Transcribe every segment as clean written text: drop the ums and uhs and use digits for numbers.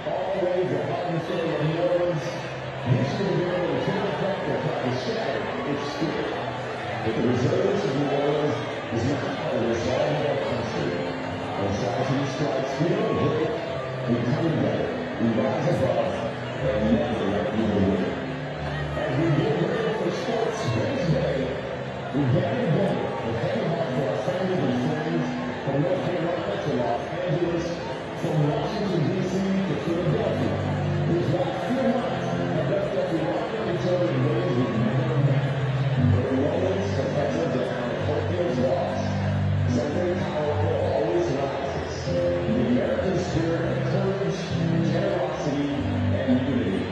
all the way to Harden City of New Orleans. Houston will be able to turn the factor to shatter its spirit. But the resilience of New Orleans is not part of this all of our country. When Southeast strikes, we don't hit it. We come together. We rise above, but never let either win. As we get ready for Sports Wednesday, we gather together with heavy heart for our family and friends from North Carolina to Los Angeles, from Washington, D.C. to Philadelphia. These last few months have left us rocking each other in ways we've never met. But in moments of pressure down and hope feels lost, something powerful always rises. The American spirit of courage, generosity, and unity.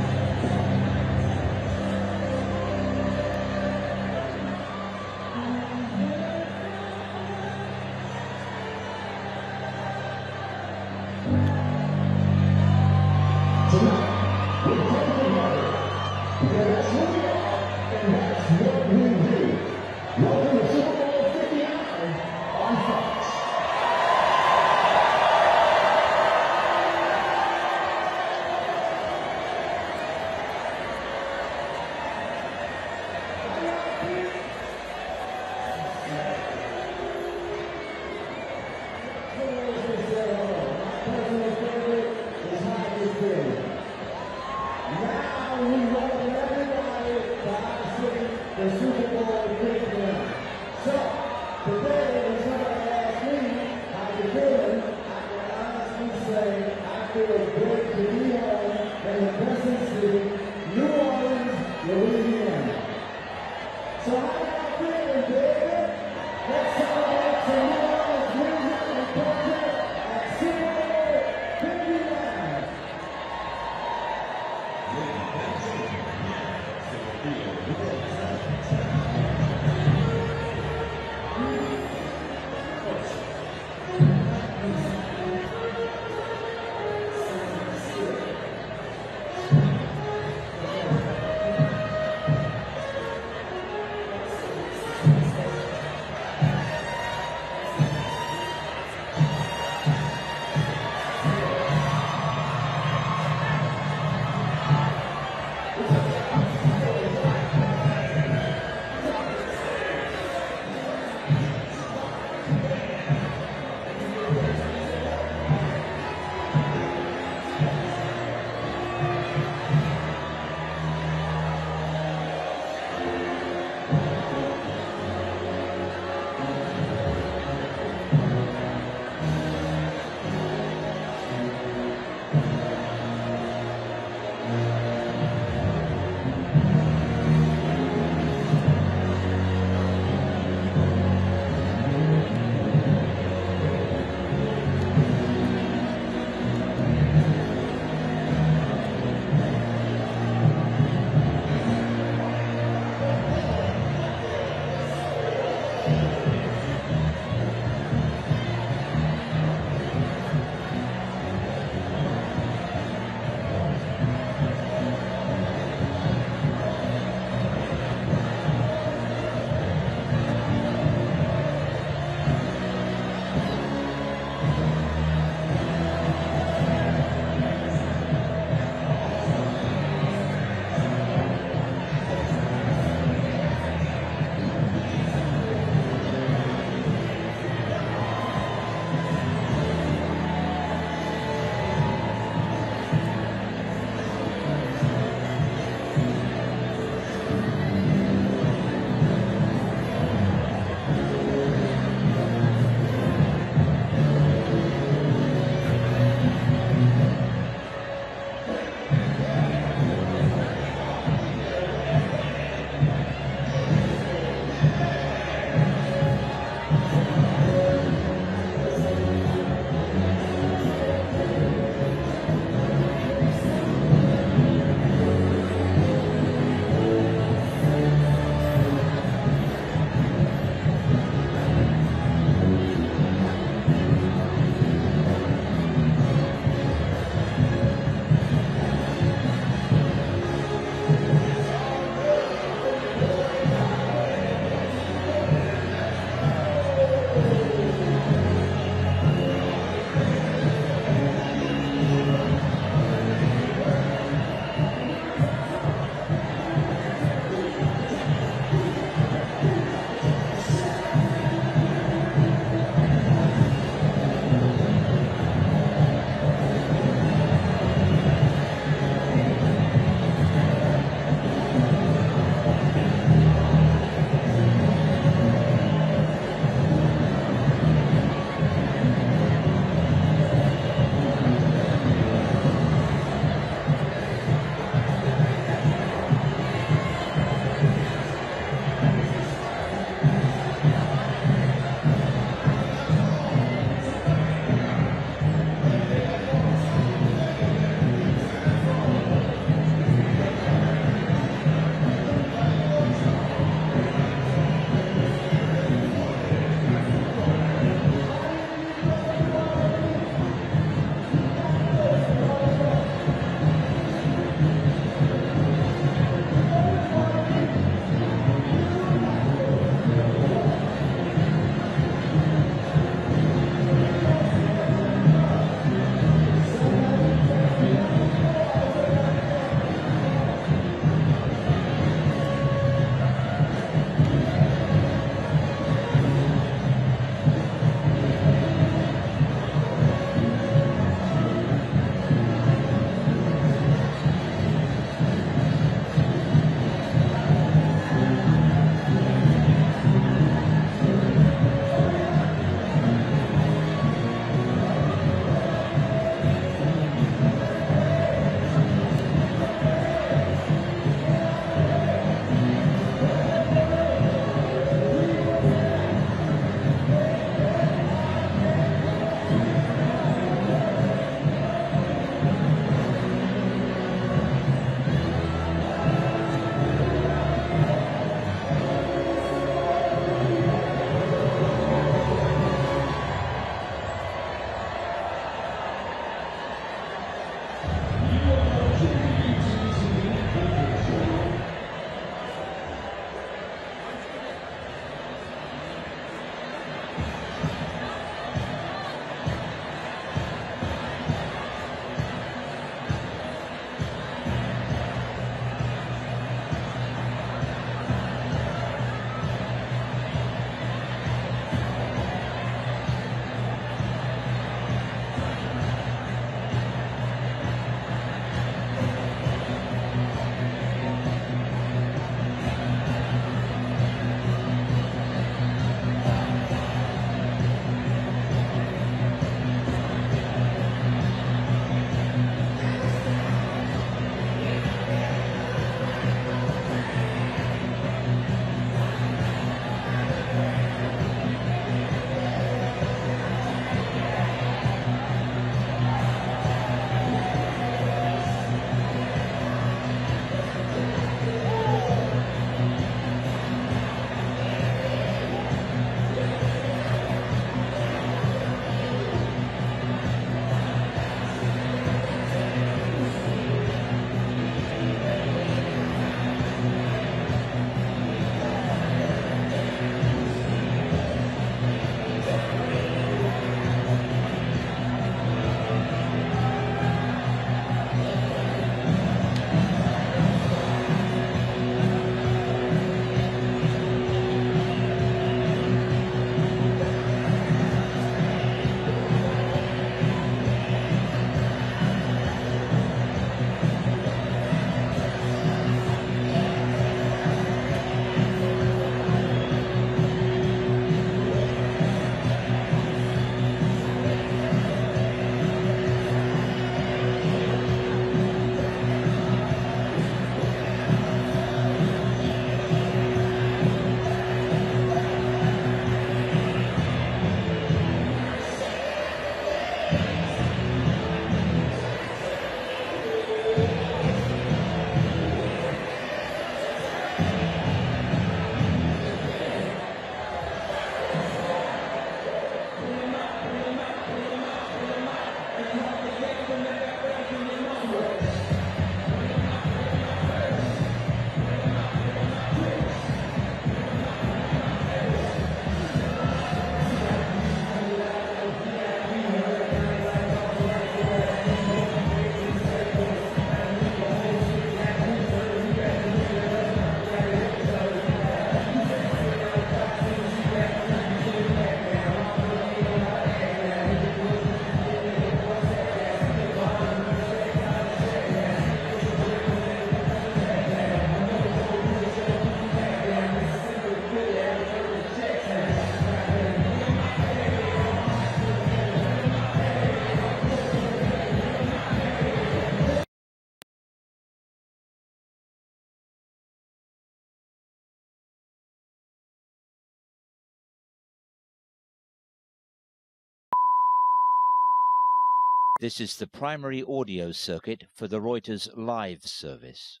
This is the primary audio circuit for the Reuters live service.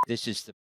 This is the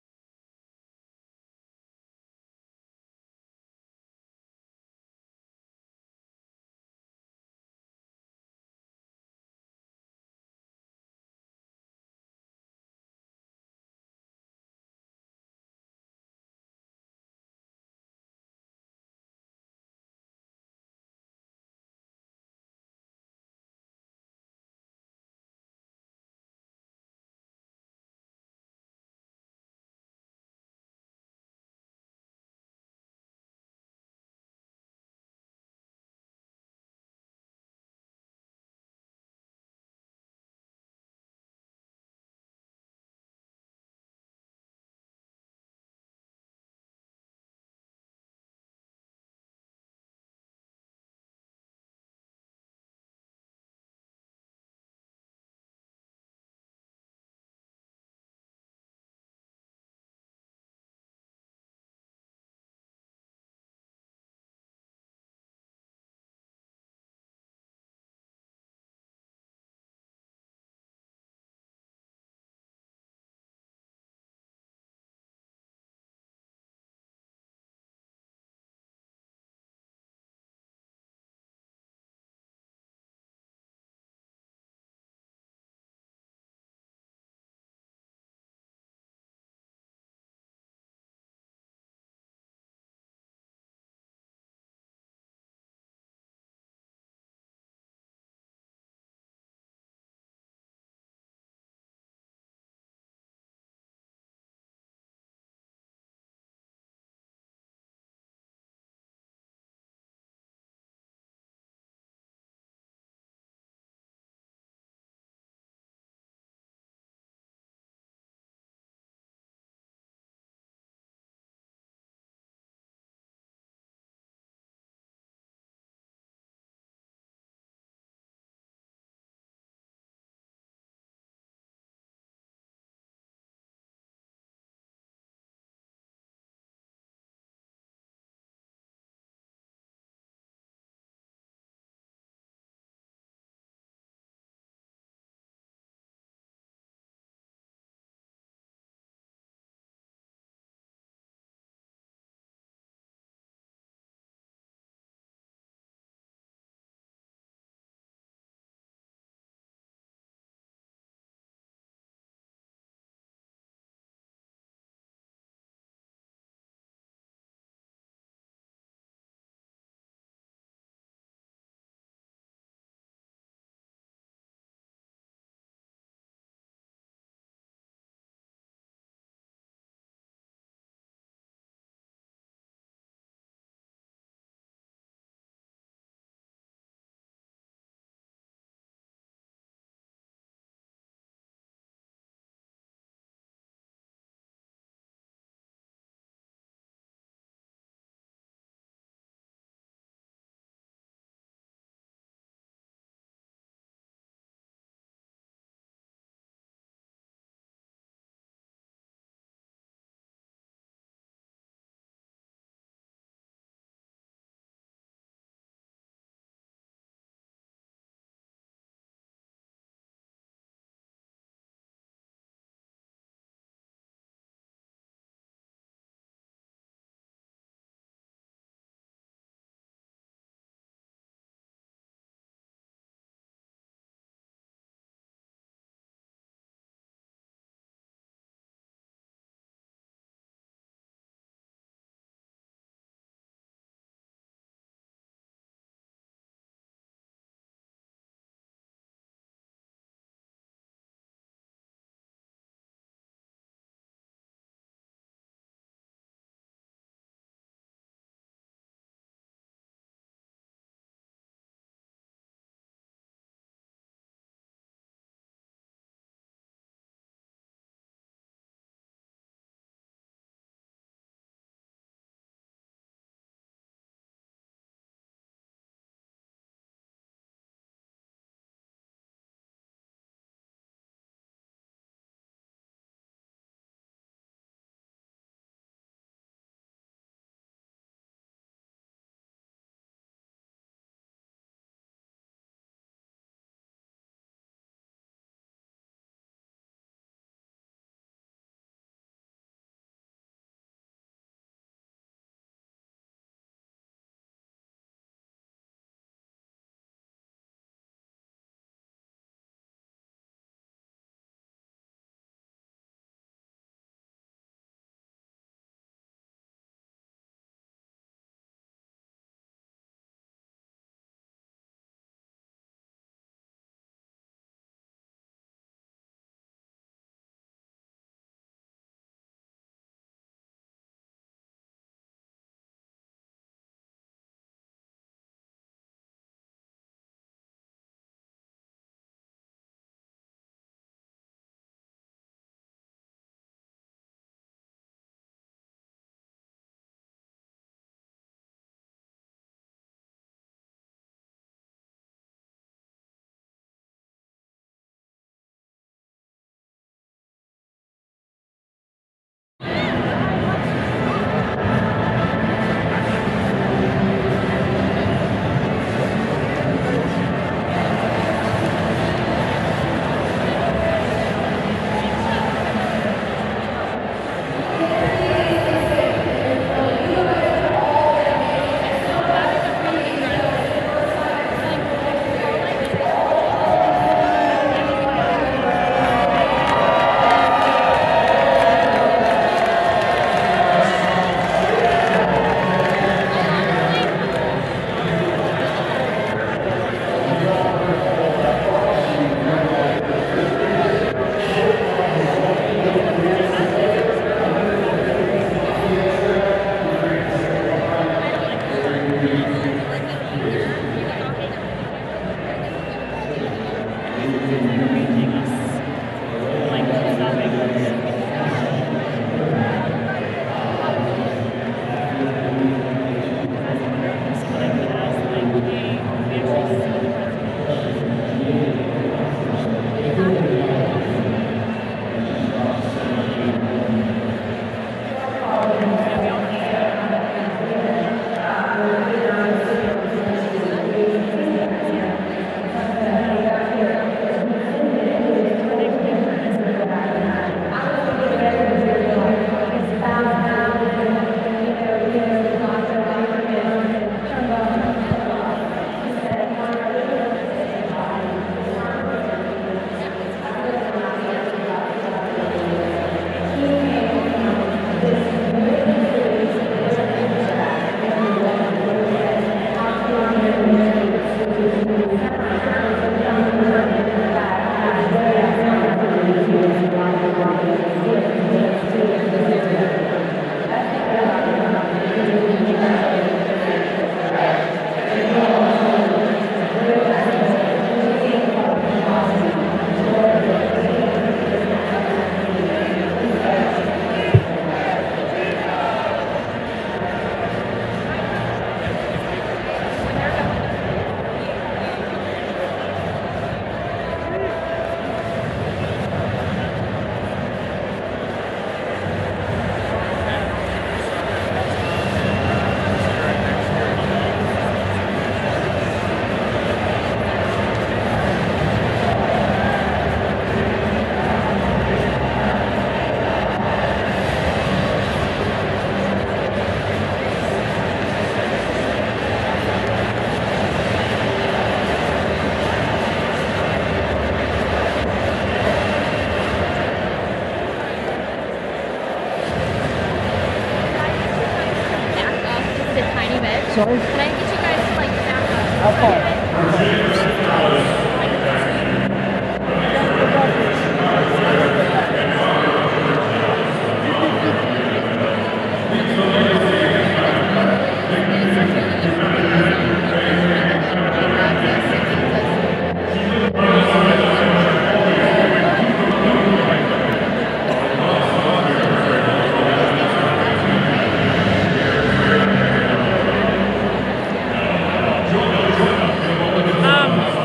sorry? Can I get you guys to like back up? How far?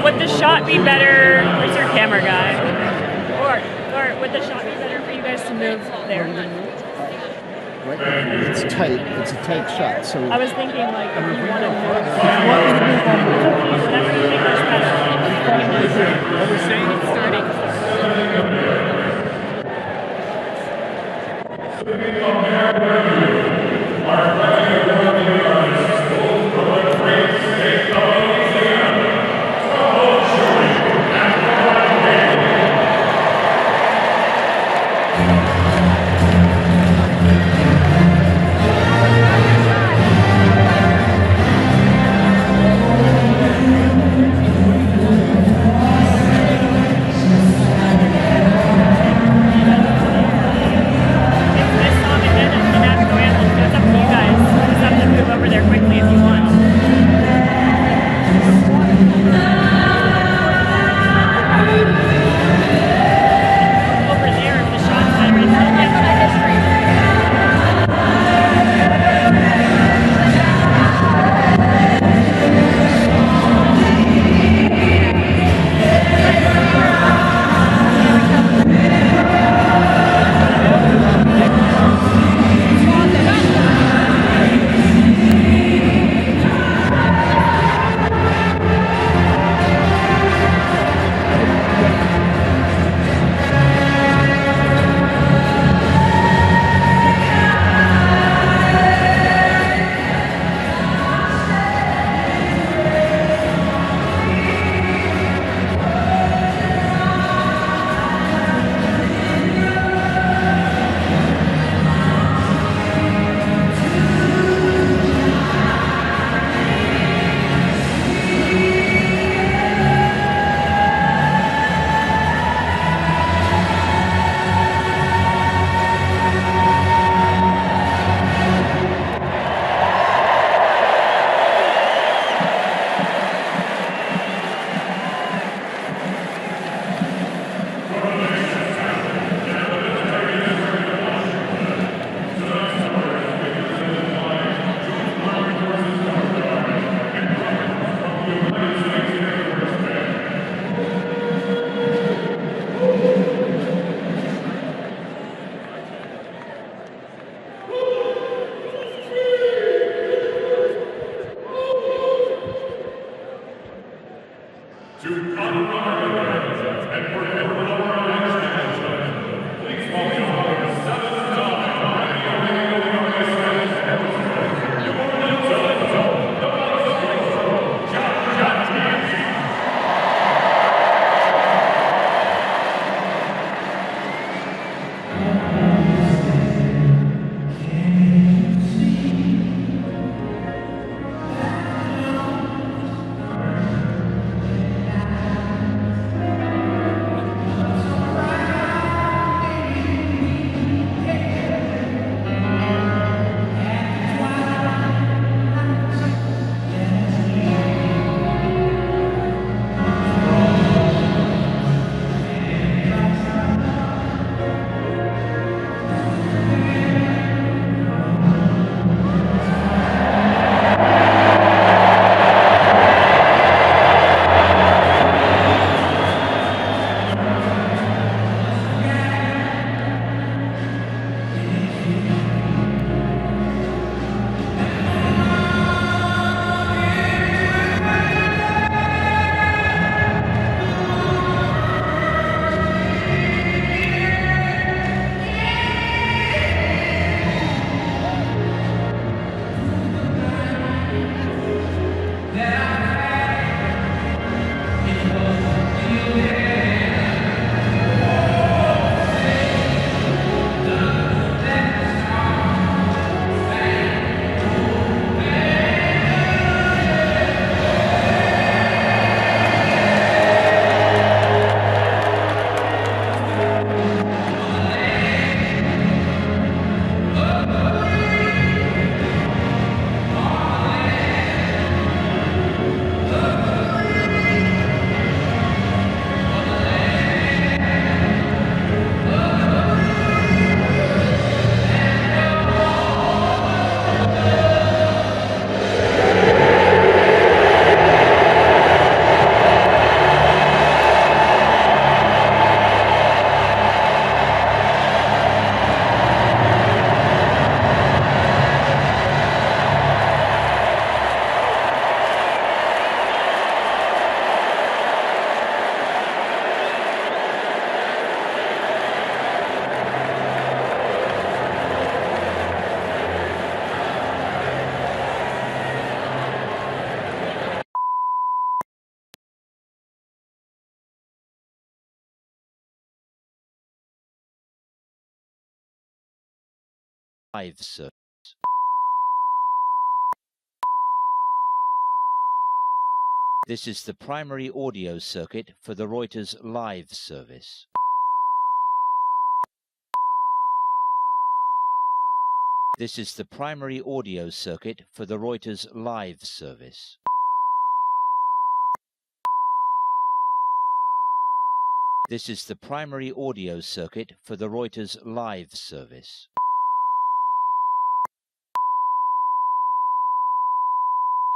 Would the shot be better? Where's your camera guy? Or would the shot be better for you guys to move there? It's tight. It's a tight shot. So I was thinking like if you want to move, want me to move on whatever you think is better. what we're saying? Starting. Over there quickly if you want. Over there, if the shot's better, it's going to get to the street. Live service. This is the primary audio circuit for the Reuters live service. This is the primary audio circuit for the Reuters live service. This is the primary audio circuit for the Reuters live service.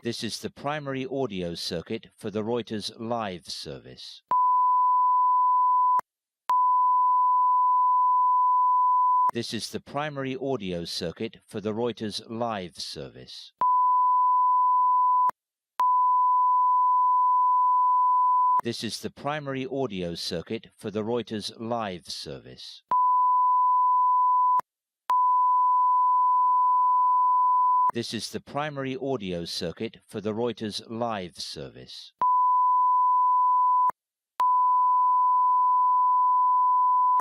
This is the primary audio circuit for the Reuters live service. This is the primary audio circuit for the Reuters live service. This is the primary audio circuit for the Reuters live service. This is the primary audio circuit for the Reuters live service.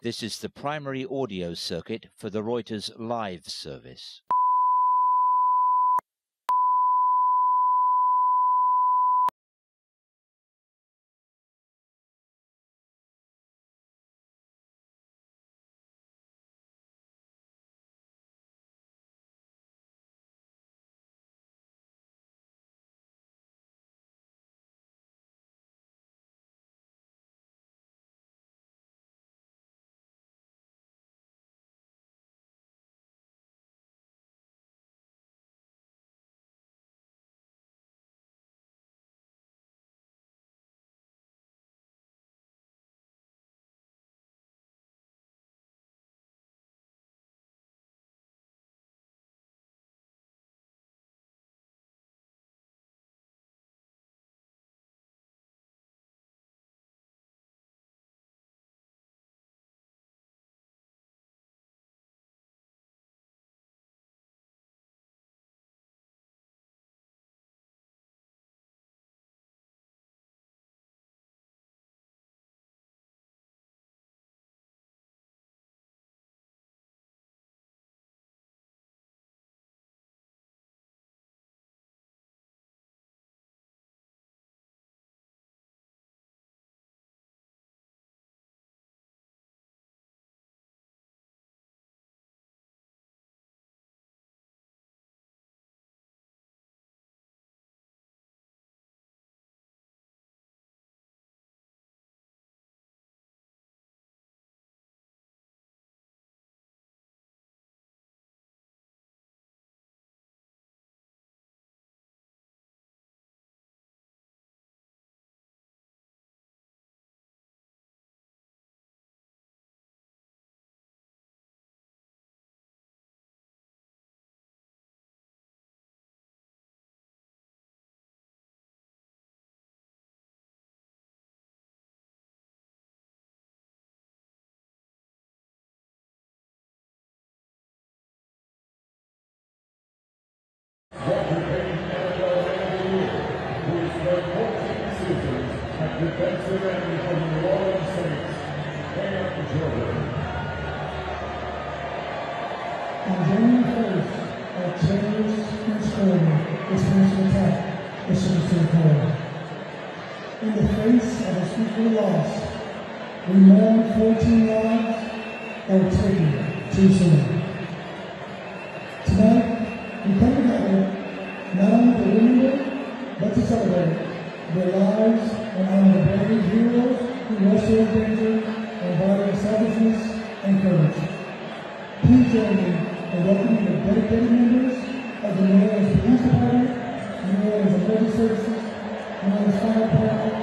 This is the primary audio circuit for the Reuters live service. Defensive end from the New Orleans Saints, Cam Jordan. On January 1st, a terrorist conspirator is going to attack the Citizens Corps. In the face of unspeakable loss, we mourn 14 lives that were taken too soon. Tonight, we come together not only to remember, but to celebrate their lives and honor the brave heroes who rescued danger and violent selfishness and courage. Please join me in welcoming the dedicated members of the New Orleans Police Department, New Orleans Emergency Services, New Orleans Fire Department,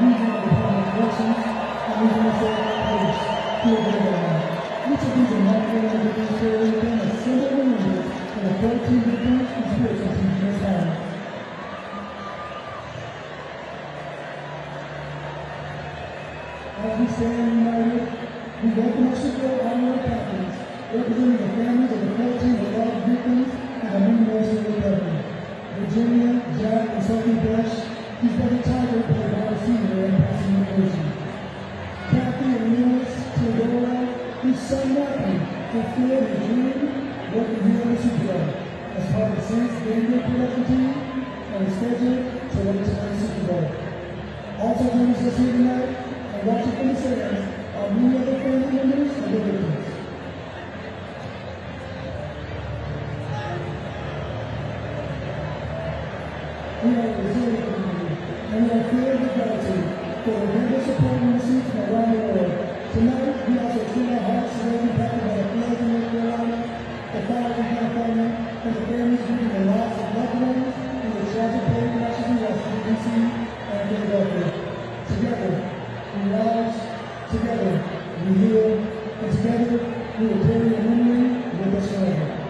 Regional Department of Corrections, and Regional Police who are going on. Each of these are not going to be carried within a single member of the 13 different conspiracy teams this time. As we stand united, we welcome our support honorary captains, representing the families of the 14 beloved victims of the New Orleans Rebellion. Virginia, Jack, and Sophie Bush, whose brother Tiger played by receiver and passing university. Kathy and Lewis Theodora, whose son Martin fulfilled his dream, working here game day production team and is scheduled to win tonight's Super Bowl. Also joining us here tonight and watching from the stands are many other family members and their victims. We are a resilient community, and we are filled with gratitude for the tremendous support we receive from around the world. Tonight, we also extend our hearts to those impacted by the floods in North Carolina, the fire in California, and the families grieving the loss of loved ones in the tragic plane crashes in Washington, D.C. and Philadelphia. Together, we rise, together, we heal, and together, we will carry the memory with us forever.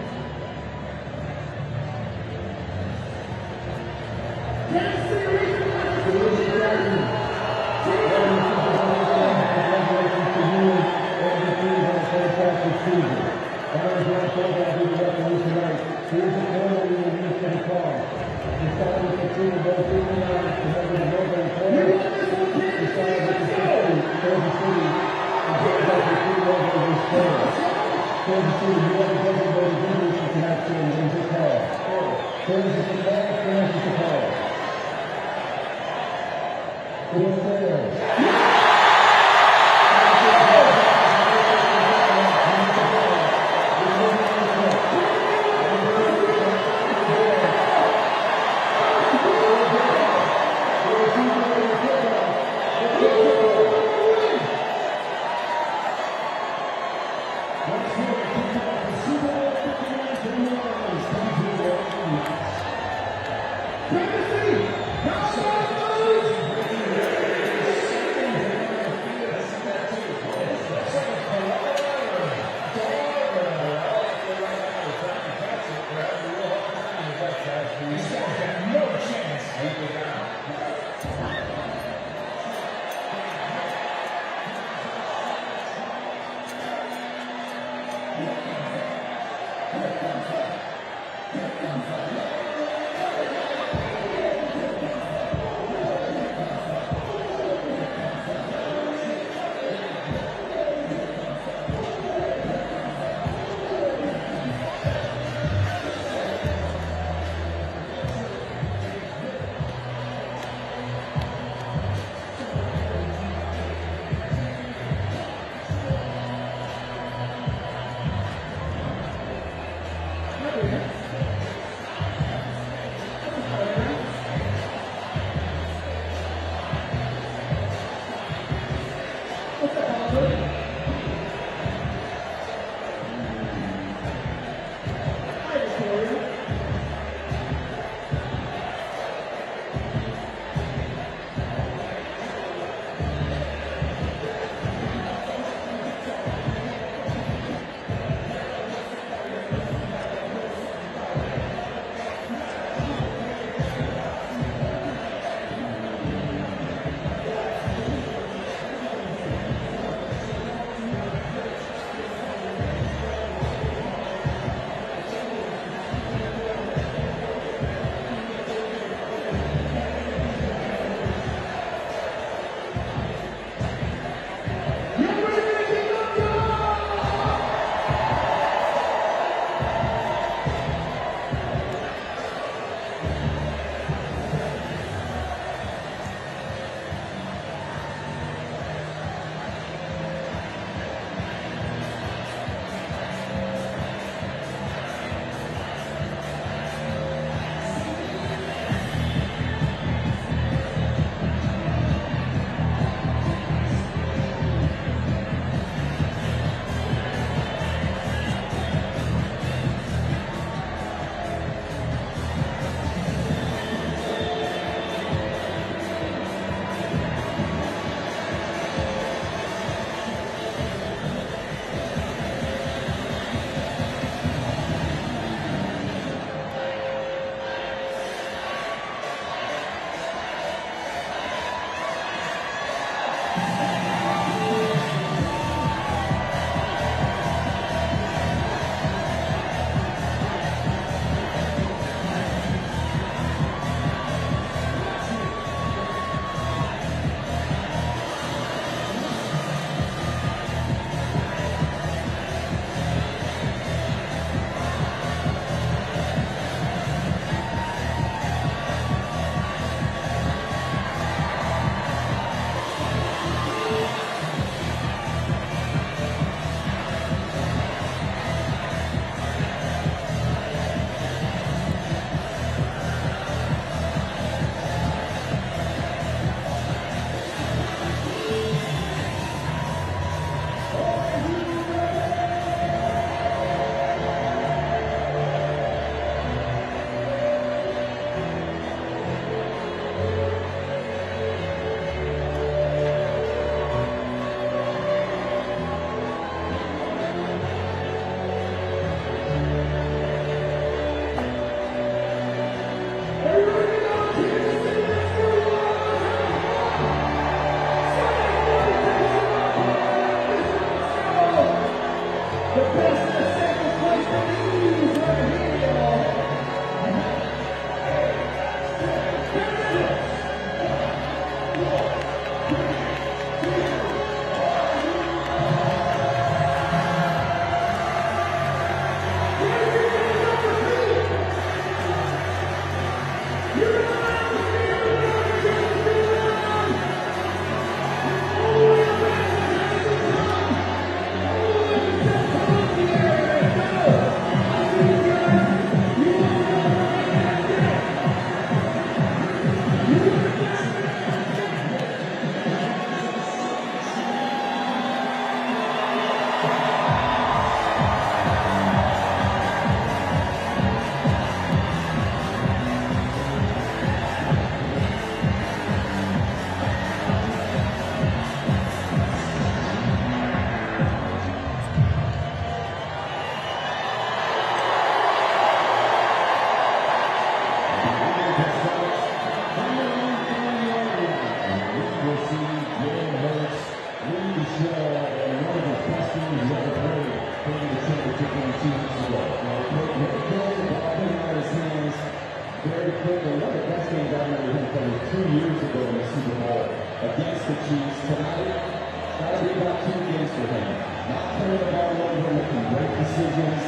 the Chiefs tonight. It's got to be about 2 games for him. Not turning the ball over, making great decisions.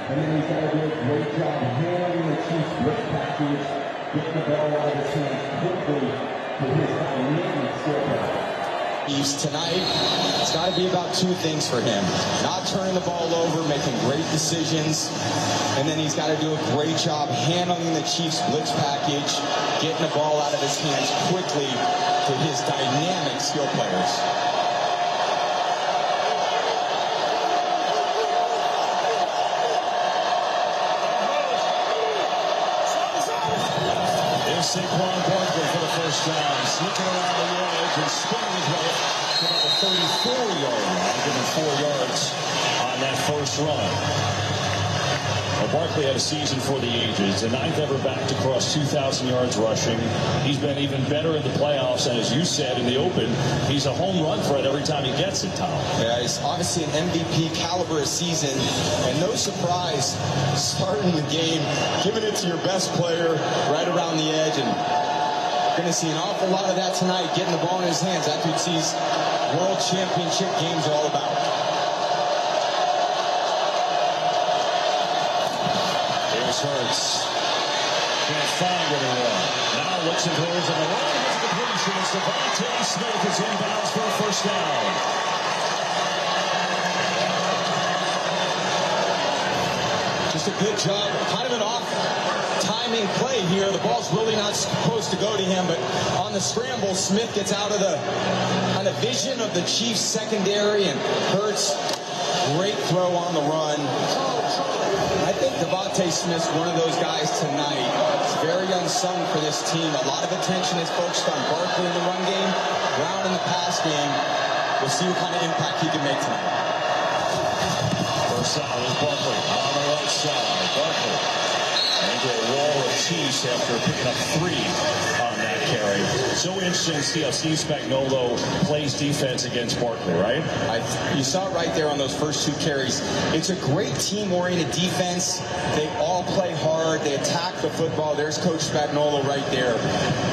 And then he's got to do a great job handling the Chiefs' blitz package, getting the ball out of his hands quickly with his dynamic skill play. Tonight, it's got to be about 2 things for him. Not turning the ball over, making great decisions, and then he's got to do a great job handling the Chiefs' blitz package, getting the ball out of his hands quickly to his dynamic skill players. There's Saquon Barkley for the first time, sneaking around the edge and spinning his way to about the 34-yard line, giving 4 yards on that first run. Well, Barkley had a season for the ages, the 9th ever back to cross 2,000 yards rushing. He's been even better in the playoffs, and as you said in the open, he's a home run threat every time he gets it, Tom. Yeah, he's obviously an MVP caliber season, and no surprise, starting the game, giving it to your best player right around the edge, and you're going to see an awful lot of that tonight, getting the ball in his hands. That's what these World Championship games are all about. Here's Hurts. Can't find anyone. Now looks and throws on the line. Has a completion. It's DeVonta Smith is inbounds for a first down. Just a good job, kind of an off timing play here. The ball's really not supposed to go to him, but on the scramble, Smith gets out of the vision of the Chiefs secondary, and Hurts, great throw on the run. I think DeVonta Smith's one of those guys tonight. It's very unsung for this team. A lot of attention is focused on Barkley in the run game, Brown in the pass game. We'll see what kind of impact he can make tonight. First down is Barkley on the right side. Barkley into a wall of Chiefs after picking up 3 on that carry. So interesting to see how Steve Spagnuolo plays defense against Barkley, right? You saw it right there on those first 2 carries. It's a great team-oriented defense. They all play hard. They attack the football. There's Coach Spagnuolo right there.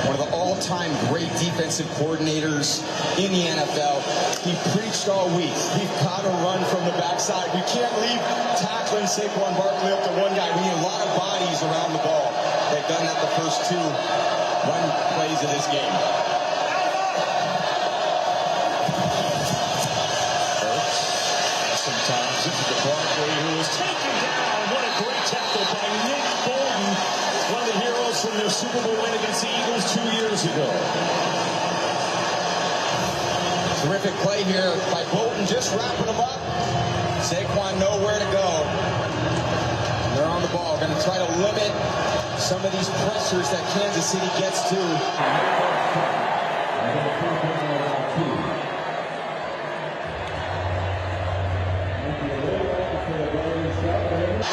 One of the all-time great defensive coordinators in the NFL. He preached all week. We've got to run from the backside. We can't leave tackling Saquon Barkley up to one guy. We need a lot of bodies around the ball. They've done that the first 2 run plays of this game. Sometimes this is the Barkley who is taken down. What a great tackle by Nick Bolton, one of the heroes from their Super Bowl win against the Eagles 2 years ago. Terrific play here by Bolton, just wrapping him up. Saquon nowhere to go. They're on the ball, going to try to limit some of these pressures that Kansas City gets to.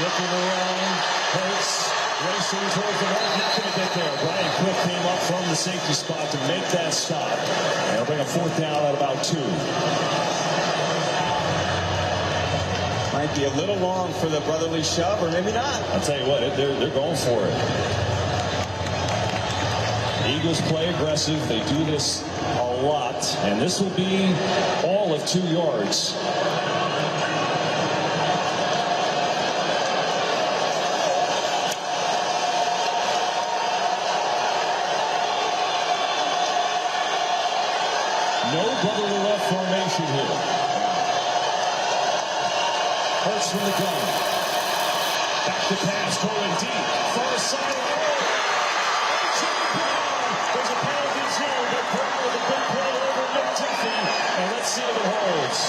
Looking around, Hurts racing towards the ball, not going to get there. Brian Cook came up from the safety spot to make that stop. And they'll bring a 4th down at about 2. Might be a little long for the brotherly shove, or maybe not. I'll tell you what, they're going for it. Eagles play aggressive. They do this a lot. And this will be all of 2 yards. No brotherly left formation here. Hurts from the gun. Back to pass, going deep. Far side. There's a penalty zone, but Brown with a big play over McDuffie. And let's see if it holds.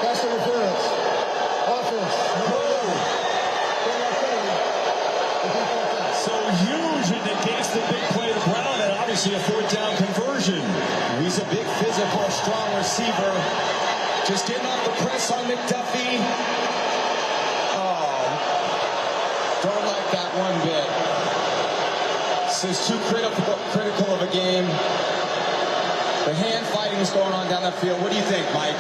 Pass interference. Offense. So huge it negates the big play to Brown, and obviously a 4th down conversion. He's a big physical, strong receiver. Just getting off the press on McDuffie. Oh, don't like that one bit. This is too critical of a game. The hand fighting is going on down that field. What do you think, Mike?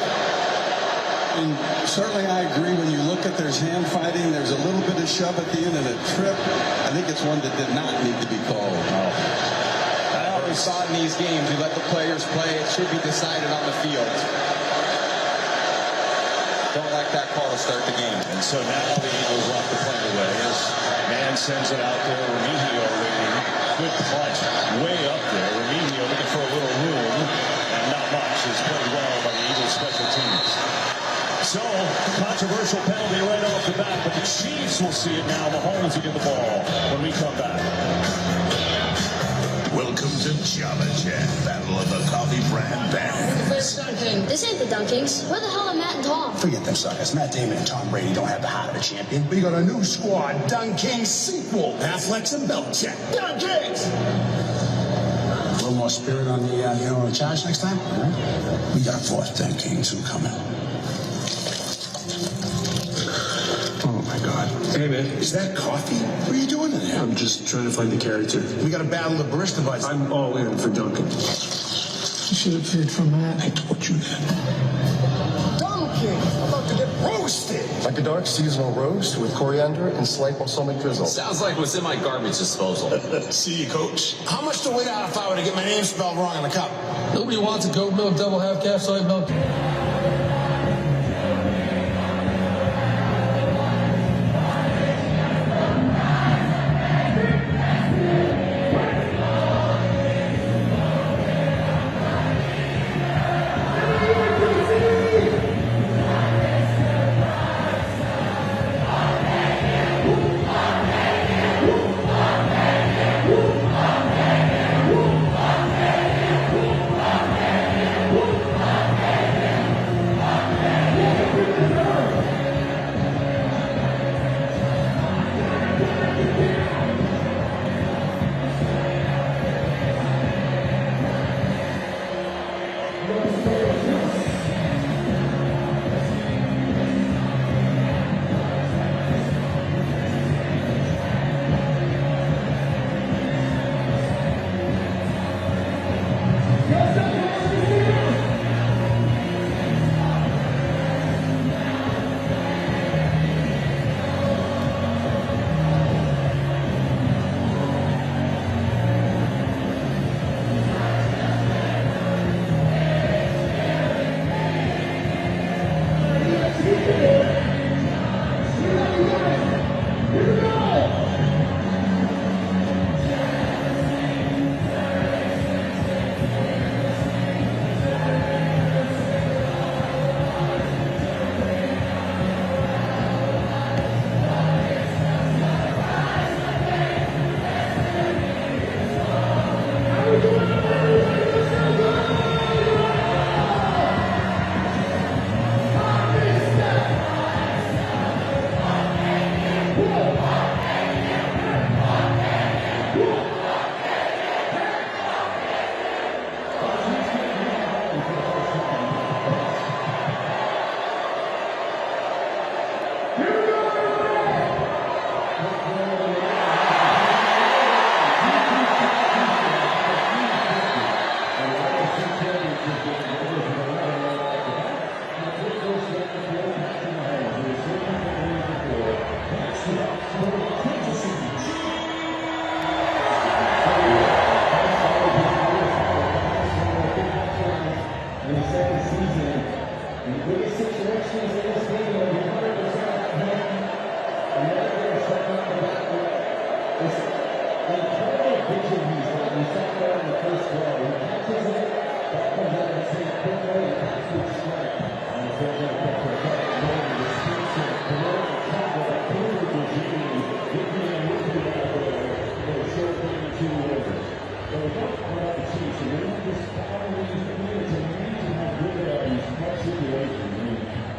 And certainly I agree. When you look at there's hand fighting, there's a little bit of shove at the end and a trip. I think it's one that did not need to be called. I always saw in these games, you let the players play, it should be decided on the field. Don't like that call to start the game. And so now the Eagles want the play away as man sends it out there. Remigio waiting. Good punt. Way up there. Remigio looking for a little room. And not much is played well by the Eagles special teams. So, controversial penalty right off the bat, but the Chiefs will see it now. Mahomes will get the ball when we come back. Welcome to Java Chat, Battle of the Coffee Brand Bands. This ain't the Dunkings. Where the hell are Matt and Tom? Forget them suckers. Matt Damon and Tom Brady don't have the heart of a champion. We got a new squad, Dunkings sequel. Affleck's and Belichick. Dunkings! A little more spirit on the charge next time? We got a fourth Dunkings who coming. Oh my God. Hey man. Is that coffee? What are you doing in there? I'm just trying to find the character. We got to battle the barista bites. I'm all in for Duncan. You should have feared from Matt. I told you that. Dunking! About to get roasted! Like a dark seasonal roast with coriander and slight balsamic drizzle. Sounds like what's in my garbage disposal. See you, coach. How much to wait out if I were to get my name spelled wrong on the cup? Nobody wants a goat milk, double half calf soy milk.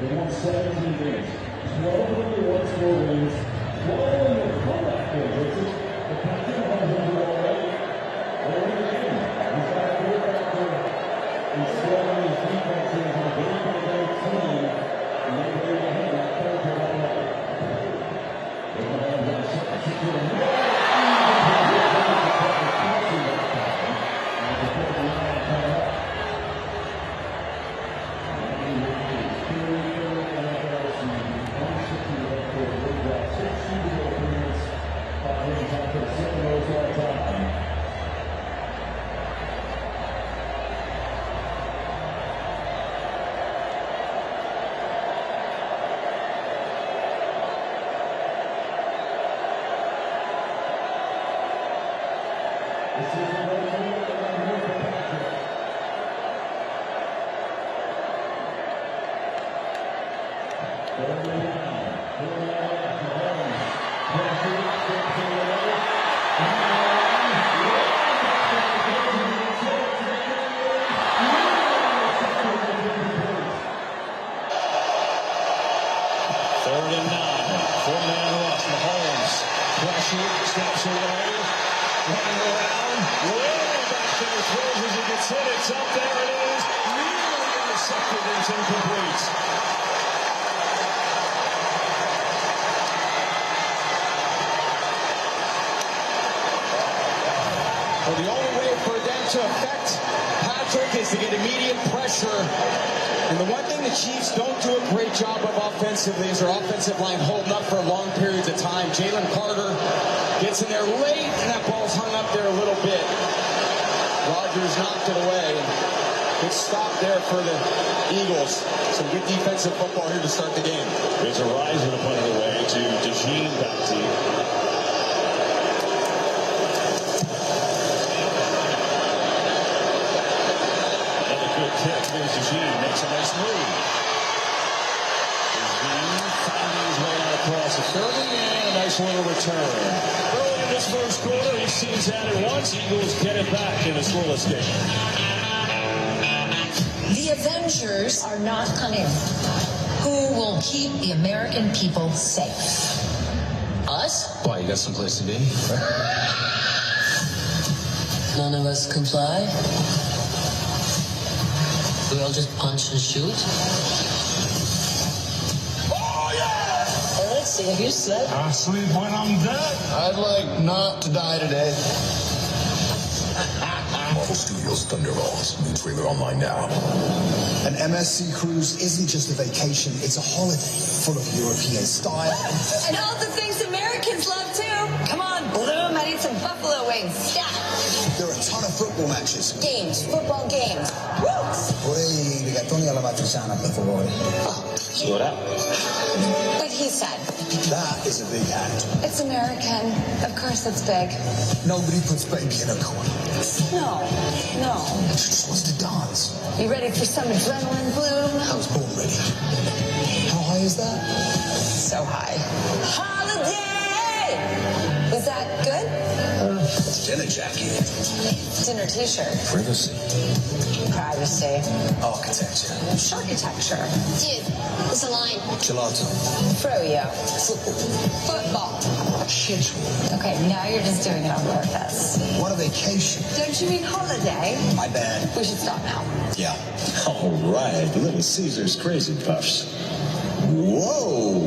They won 17 games. 12 of them won 4 wins. 12 of them were comeback wins. The captain has done it already. Early in the game, he's got a quarterback there. He's throwing his defenses on a game-by-game team. And they bring it ahead. That third quarterback. They're going to have that shot. Steps away, running around, way back there, throws as he gets hit, it's up, there it is, nearly intercepted, it's incomplete. Well, the only way for them to affect Patrick is to get immediate pressure. And the one thing the Chiefs don't do a great job of offensively is their offensive line holding up for long periods of time. Jalen Carter gets in there late, and that ball's hung up there a little bit. Rodgers knocked it away. Good stop there for the Eagles. Some good defensive football here to start the game. There's a rise in the punt of the way to DeJean Bounty. Here's DeJean, makes a nice move. DeJean finding his way out across the 30, and a nice little return. Early in this first quarter, he seems at it once. Eagles get it back in a scoreless game. The Avengers are not coming. Who will keep the American people safe? Us? Why, you got someplace to be? None of us comply. We all just punch and shoot? Oh, yeah! Let's see, have you slept? I sleep when I'm dead. I'd like not to die today. Marvel Studios Thunderbolts. New trailer online now. An MSC cruise isn't just a vacation, it's a holiday full of European style. And all the things Americans love too. Come on, Bloom, I need some buffalo wings. Yeah. There are a ton of football matches. Games, football games. Woo! Vorrei rigatoni alla matriciana, per favore. See what happened? But he said. That is a big hat. It's American. Of course it's big. Nobody puts baby in a corner. No. She just wants to dance. You ready for some adrenaline, Bloom? I was born ready. How high is that? So high. Holiday! Was that good? Dinner jacket. Dinner t-shirt. Privacy. Privacy. Architecture. Architecture. Dude, it's a line. Gelato. Froyo. Football. Football. Schedule. Okay, now you're just doing it on purpose. What a vacation. Don't you mean holiday? My bad. We should stop now. Yeah. All right, Little Caesar's Crazy Puffs. Whoa!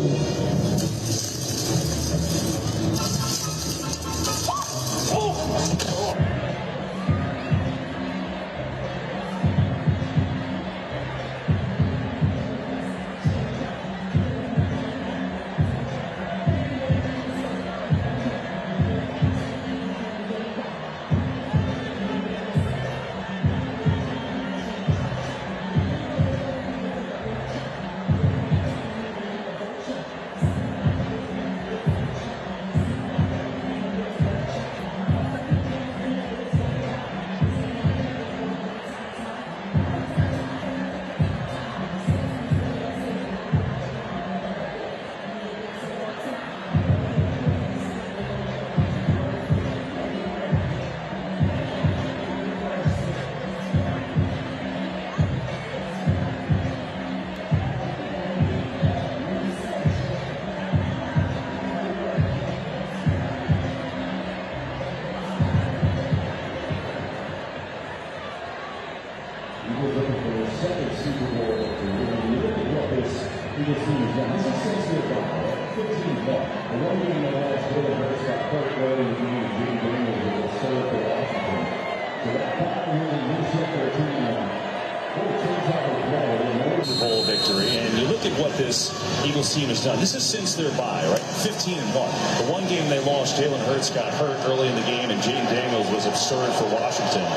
Bowl victory, and you look at what this Eagles team has done. This is since their bye, right? 15-1. The one game they lost, Jalen Hurts got hurt early in the game, and Jaden Daniels was absurd for Washington.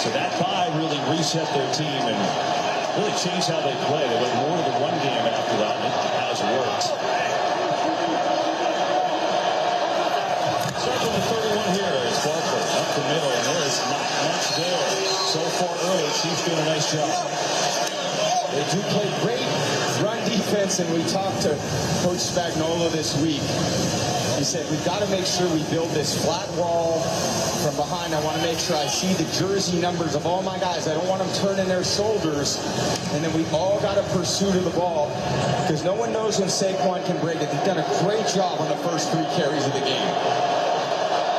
So that bye really reset their team and really changed how they play. They went more to the run game after that, and it has worked. Circle the 31 here is Barkley up the middle, and there is not much there. So far early, Chiefs doing a nice job. They do play great run defense, and we talked to Coach Spagnuolo this week. He said, we've got to make sure we build this flat wall from behind. I want to make sure I see the jersey numbers of all my guys. I don't want them turning their shoulders. And then we all got a pursuit of the ball, because no one knows when Saquon can break it. They've done a great job on the first 3 carries of the game.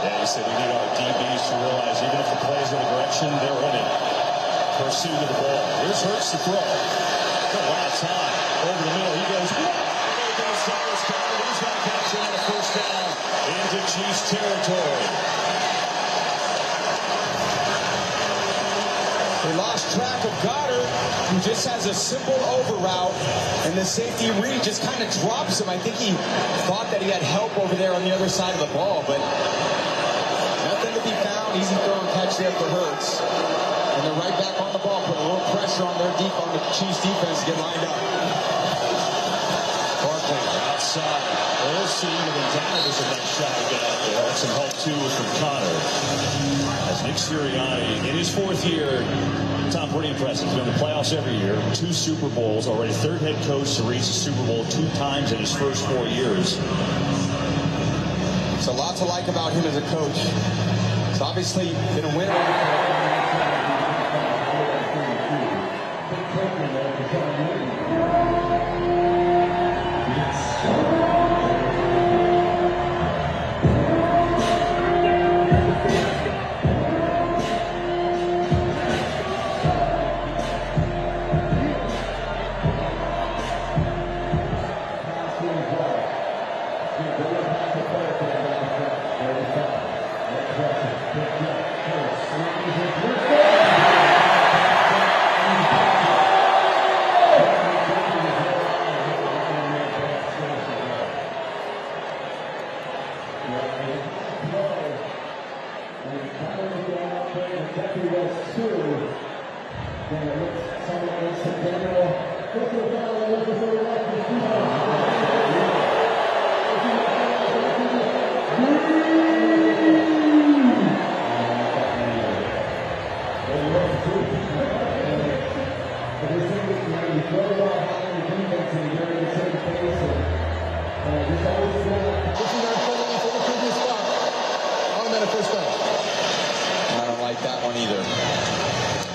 Yeah, he said we need our DBs to realize even if the play is in a direction, they're in it. Pursuit of the ball. Here's Hurts to throw. Got a lot of time. Over the middle, he goes. There goes Cyrus Carter. He's got a catch on a first down into Chiefs territory. They lost track of Goddard, who just has a simple over route, and the safety Reed just kind of drops him. I think he thought that he had help over there on the other side of the ball, but nothing to be found. Easy throw and catch there for Hurts. And they're right back on the ball, putting a little pressure on their on the Chiefs defense to get lined up. Barkley outside. We'll see. Even Donald is a nice shot to get out there. That's some help too from Connor. As Nick Sirianni, in his 4th year, Tom, pretty impressive. He's been in the playoffs every year, 2 Super Bowls, already 3rd head coach to reach the Super Bowl 2 times in his first 4 years. There's a lot to like about him as a coach. He's obviously been a winner.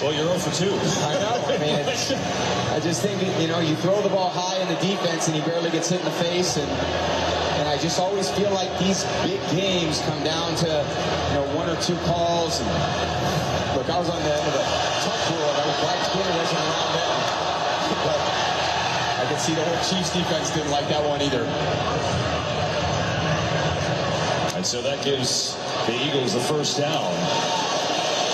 Well, you're 0 for 2. I know. I mean, I just think, you know, you throw the ball high in the defense and he barely gets hit in the face. And I just always feel like these big games come down to, you know, 1 or 2 calls. And look, I was on the end of the tuck rule. I was Black Twitter wasn't around then. But I could see the whole Chiefs defense didn't like that one either. And so that gives the Eagles the first down.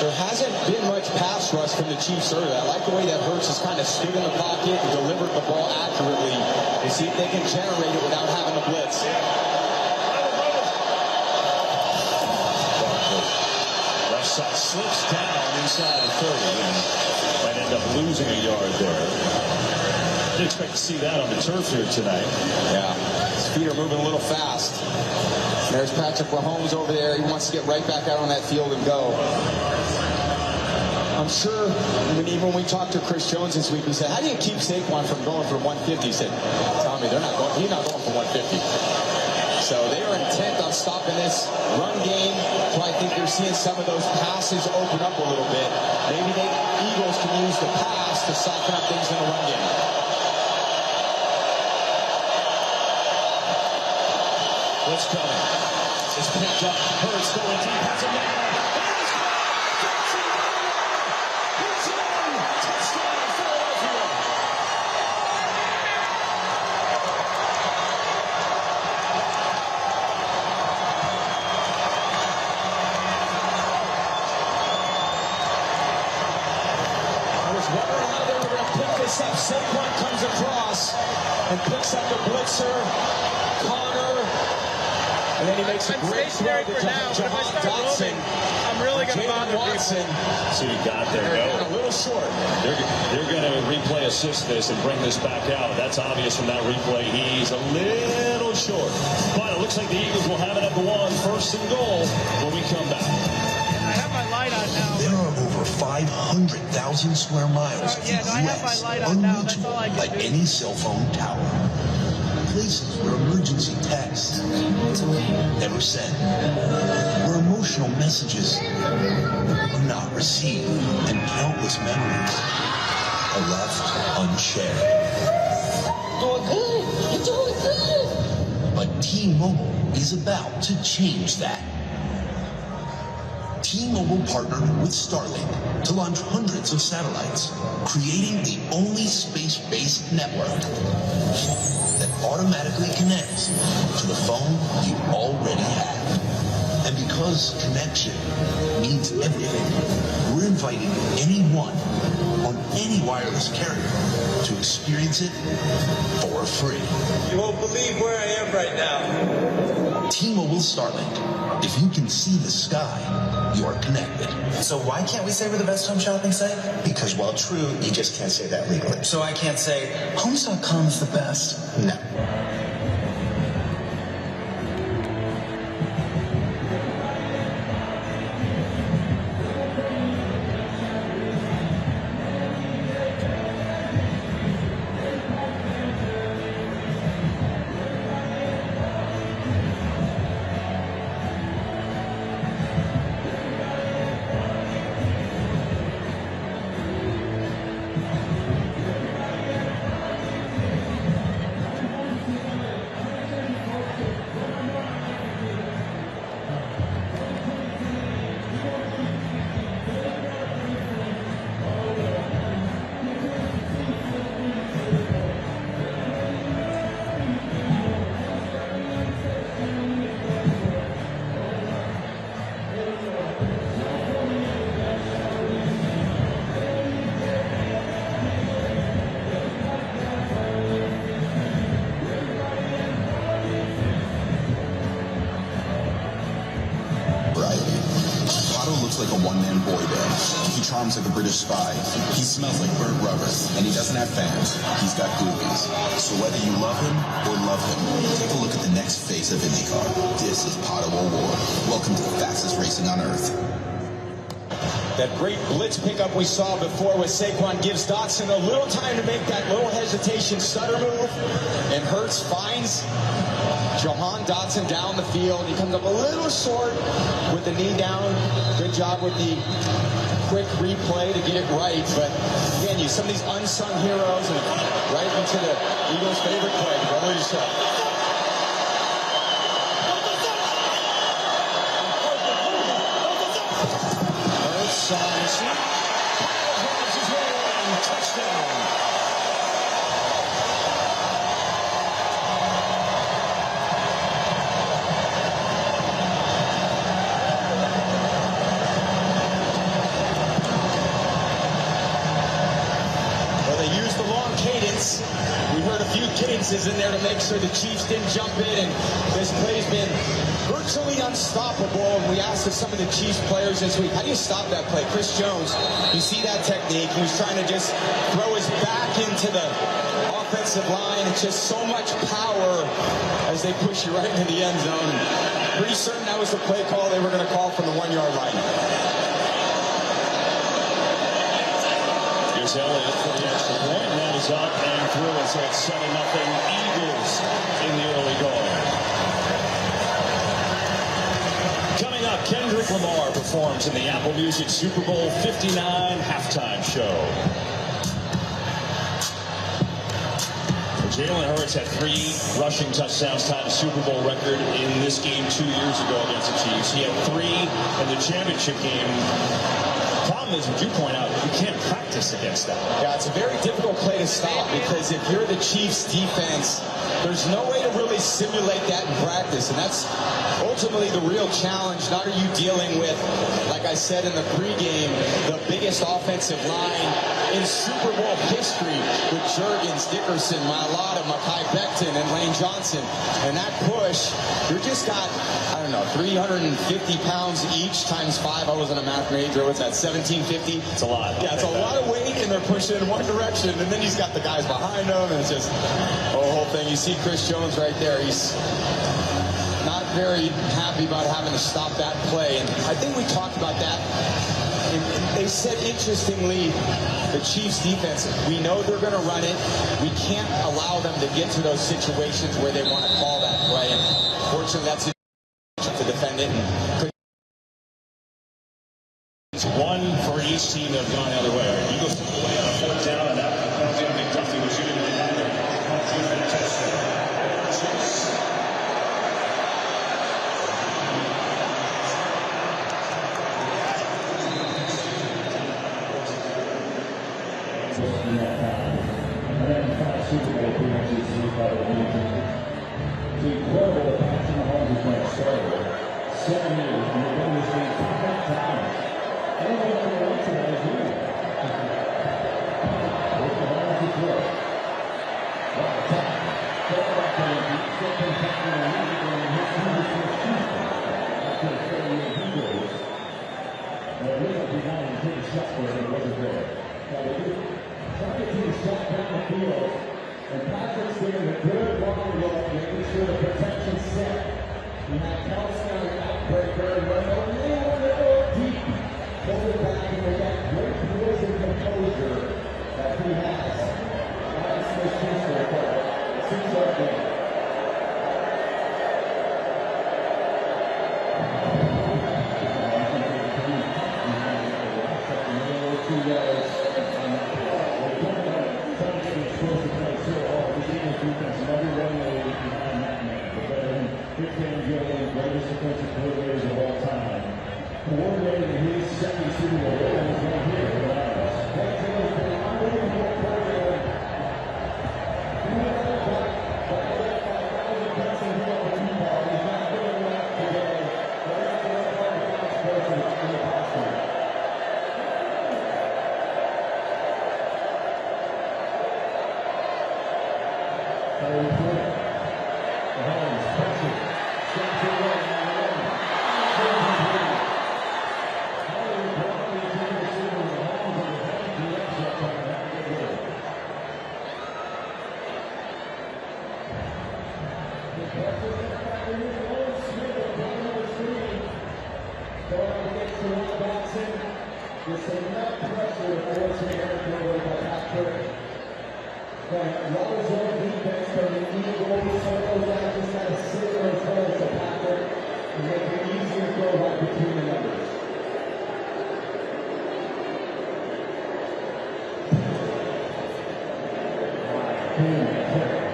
There hasn't been much pass rush from the Chiefs earlier. I like the way that Hurts has kind of stood in the pocket and delivered the ball accurately to see if they can generate it without having to blitz. Left side slips down inside the 30 and might end up losing a yard there. Didn't expect to see that on the turf here tonight. Yeah, his feet are moving a little fast. There's Patrick Mahomes over there. He wants to get right back out on that field and go. I'm sure, even when we talked to Chris Jones this week, we said, how do you keep Saquon from going for 150? He said, Tommy, he's not going for 150. So they are intent on stopping this run game. So I think they're seeing some of those passes open up a little bit. Maybe the Eagles can use the pass to soften up things in the run game. What's coming? It's picked up. Hurts going deep. Has a man. this up. Saquon comes across and picks up the blitzer. Connor. And then he makes a great throw to Jahan Dotson. I'm really going to bother Watson. See what he got there. They're a little short. They're going to replay assist this and bring this back out. That's obvious from that replay. He's a little short. But it looks like the Eagles will have it at the 1, first and goal when we come back. I have my light on now. There are over 500,000 square miles in the U.S. unreachable by any cell phone tower. Places where emergency texts never sent, where emotional messages are not received, and countless memories are left unshared. Doing good. You're doing good. But T-Mobile is about to change that. T-Mobile partnered with Starlink to launch hundreds of satellites, creating the only space-based network that automatically connects to the phone you already have. And because connection means everything, we're inviting anyone on any wireless carrier to experience it for free. You won't believe where I am right now. T-Mobile Starlink. If you can see the sky, you're connected. So why can't we say we're the best home shopping site? Because while true, you just can't say that legally. So I can't say Homes.com is the best? No. Like a one-man boy band. He charms like a British spy. He smells like burnt rubber, and he doesn't have fans. He's got groupies. So whether you love him or love him, take a look at the next face of IndyCar. This is Pato O'Ward. Welcome to the fastest racing on Earth. That great blitz pickup we saw before with Saquon gives Dotson a little time to make that little hesitation stutter move, and Hurts finds Jahan Dotson down the field. He comes up a little short with the knee down. Good job with the quick replay to get it right. But again, some of these unsung heroes, and right into the Eagles' favorite play, brother yourself. Touchdown. We heard a few cadences in there to make sure the Chiefs didn't jump in, and this play's been virtually unstoppable. And we asked of some of the Chiefs players this week, how do you stop that play? Chris Jones, you see that technique. He was trying to just throw his back into the offensive line. It's just so much power as they push you right into the end zone. Pretty certain that was the play call they were going to call from the 1-yard line. Here's Elliott for the extra point. That is up and through. And so it's 7-0 Eagles in the early going. Coming up, Kendrick Lamar performs in the Apple Music Super Bowl 59 halftime show. Jalen Hurts had 3 rushing touchdowns, tied a Super Bowl record in this game 2 years ago against the Chiefs. He had 3 in the championship game. Problem is, as you point out, you can't practice against that. Yeah, it's a very difficult play to stop because if you're the Chiefs defense, there's no way to really simulate that in practice. And that's ultimately the real challenge, not are you dealing with, like I said in the pregame, the biggest offensive line in Super Bowl history with Juergens, Dickerson, Mailata, Mekhi Becton, and Lane Johnson. And that push, you're just got, I don't know, 350 pounds each times 5. I wasn't a math major. What's that, 1750? It's a lot. Yeah, it's a lot of weight, and they're pushing in one direction. And then he's got the guys behind him, and it's just the whole thing. You see Chris Jones right there. He's not very happy about having to stop that play. And I think we talked about that. And they said, interestingly, the Chiefs defense, we know they're going to run it. We can't allow them to get to those situations where they want to call that play. And fortunately, that's it to defend it. And it's one for each team that have gone the other way. Eagles took away on a 4th down, and that Jim McDuffie was shooting it either. Super Bowl appearances by the region. It's incredible that Patrick Mahomes is going to start 7 years and they've done this league 5 times. I don't know what else it is here. With the Mahomes to throw. Right top. Quarterback on the deep. Second tackle on the lead. And his team is first Tuesday. After the 30-year Eagles. They're really behind and take a shot where it wasn't there. Now they do. Trying to take a shot down the field. And Patrick's doing a good long look, making sure the protection's set. And that counts down the outbreaker and run a little deep. Hold it back and with that great poise and composure that he has. That's the Tuesday play. It seems like that. Greatest defensive coordinators of all time. Coordinating his second Super Bowl is right here for the Lions. That Taylor's been unbelievable coordinator. He went out by 5,000 here on the team ball. He's not good enough today. But that's the right part of God's person in the past week. Mahomes, pressure. There's enough pressure to force an air by Patrick. But Law's own defense from the Eagles, some of those guys just got to sit there and throw it to Patrick and make it easier to throw right between the numbers.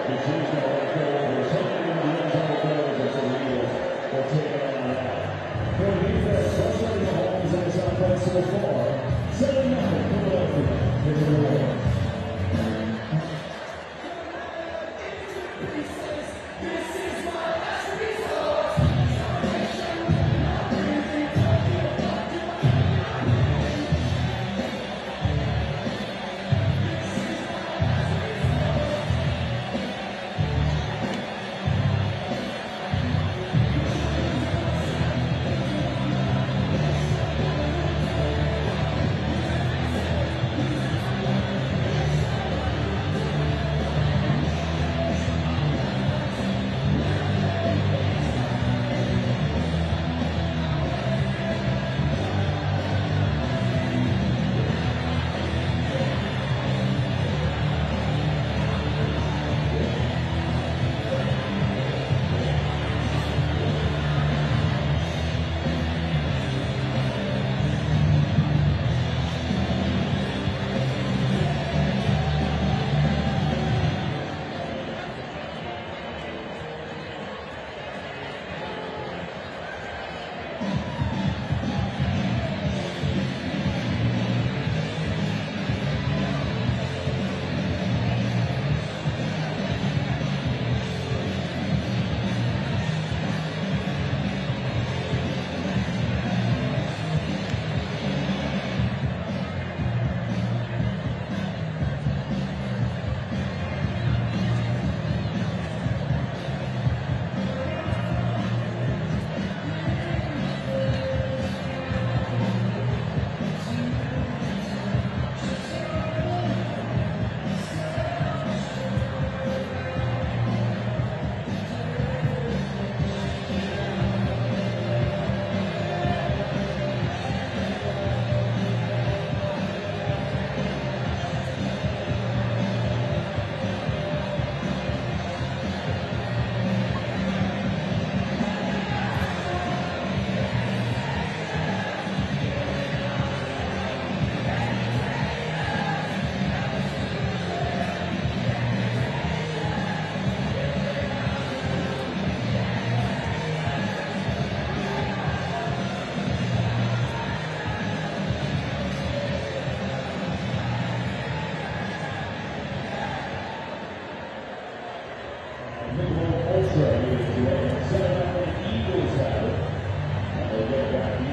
The team's going to go over. Something in the end zone goes as the Eagles will take it on that. For defense, especially the Mahomes and his offense so far, 7-0 Philadelphia is the reward.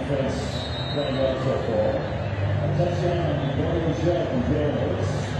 defense playing well so far. A touchdown, Gordon Michelle from Jalen Hurts.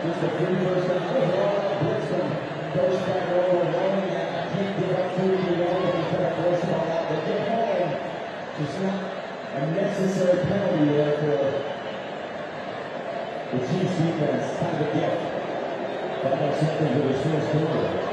Just a free first down. Blitzman goes back over one. Can't give up 3 and try to force the ball out. They get home. It's not a necessary penalty there for the Chiefs defense. Kind of a gift. That makes something to his first quarter.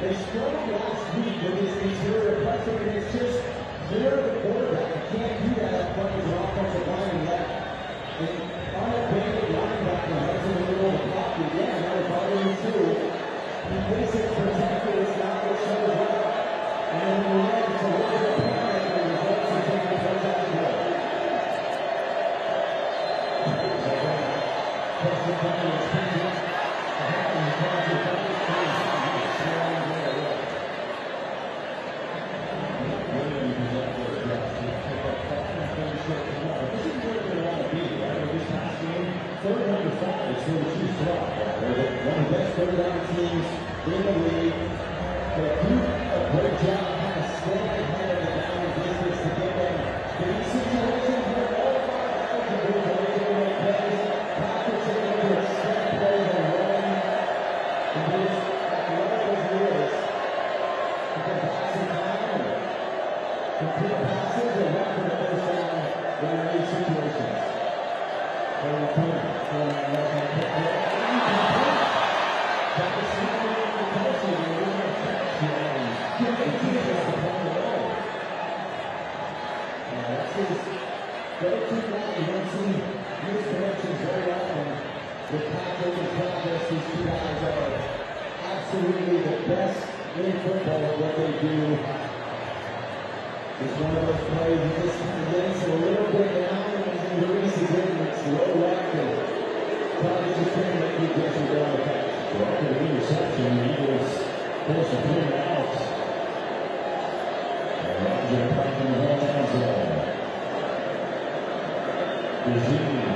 They struggled last week with his interior pressure, and it's just clear the quarterback. You can't do that up front with your offensive line and let an unabated linebacker right in the middle of the block again. That was bothering too. He thinks it's protected, it's not what shows up. And then when you're ready to look at the panic, the results are taking the first out of the way. Third number 5 is sort of too strong. One of the best third down teams in the league. They do a great job kind of staying ahead of the down distance to get them to these situations where all 5 guys are doing great plays. Patrick's able to extend plays and run. And he's athletic as he is. He can pass it down. Complete passes and run for the first down in these situations. Absolutely the best in football at what they do. It's one of those plays you just kind of gets a little bit down and he releases it and it's low left and probably just can't make you get some ground attack. So after the interception, the Eagles force a 3 out. And Roger back in the one-down zone. Virginia.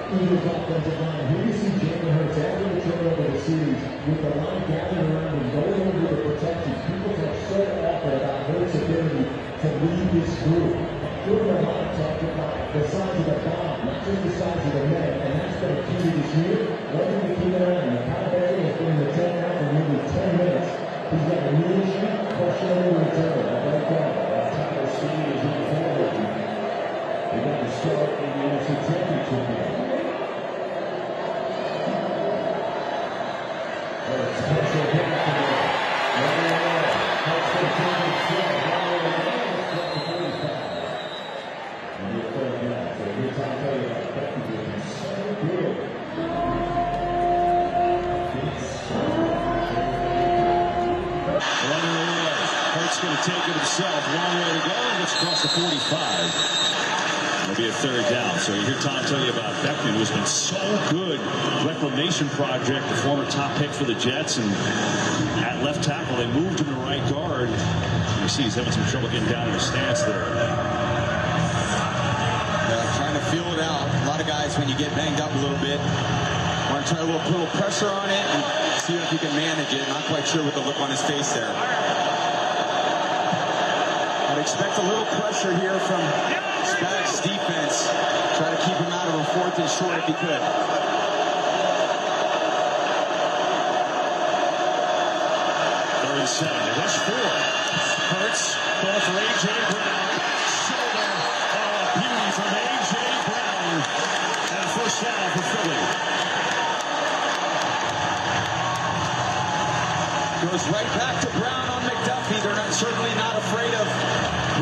Eagles offensive line. Here you see Jalen Hurts after the turnover of the series with the line gathering around him, going over the protections. People have so often about Hurts' ability to lead this group. Gilbert Hunt talked about the size of the bomb, not just the size of the net, and that's been a key to this year. One thing to keep an eye on, Kyle Berry has been in the 10 now for nearly 10 minutes. He's got a knee issue, questionable return. Right there, that's Tyler Speed is in the forward. They got to start in the NFC Championship game. Going to take it himself. Long way to go. Gets across the 45. It'll be a third down. So you hear Tom tell you about Beckman, who's been so good. Reclamation project, the former top pick for the Jets, and at left tackle they moved him to right guard. You see he's having some trouble getting down in the stance there. Trying to feel it out. A lot of guys, when you get banged up a little bit, want to try a little pressure on it and see if he can manage it. Not quite sure with the look on his face there. I'd expect a little pressure here from Spags' defense. Try to keep him out of a 4th and short if he could. Third and 7. They rush 4. Hurts going for A.J. Brown. Shoulder. Oh, beauty from A.J. Brown. And a first down for Philly. Goes right back to Brown on McDuffie. They're certainly not afraid of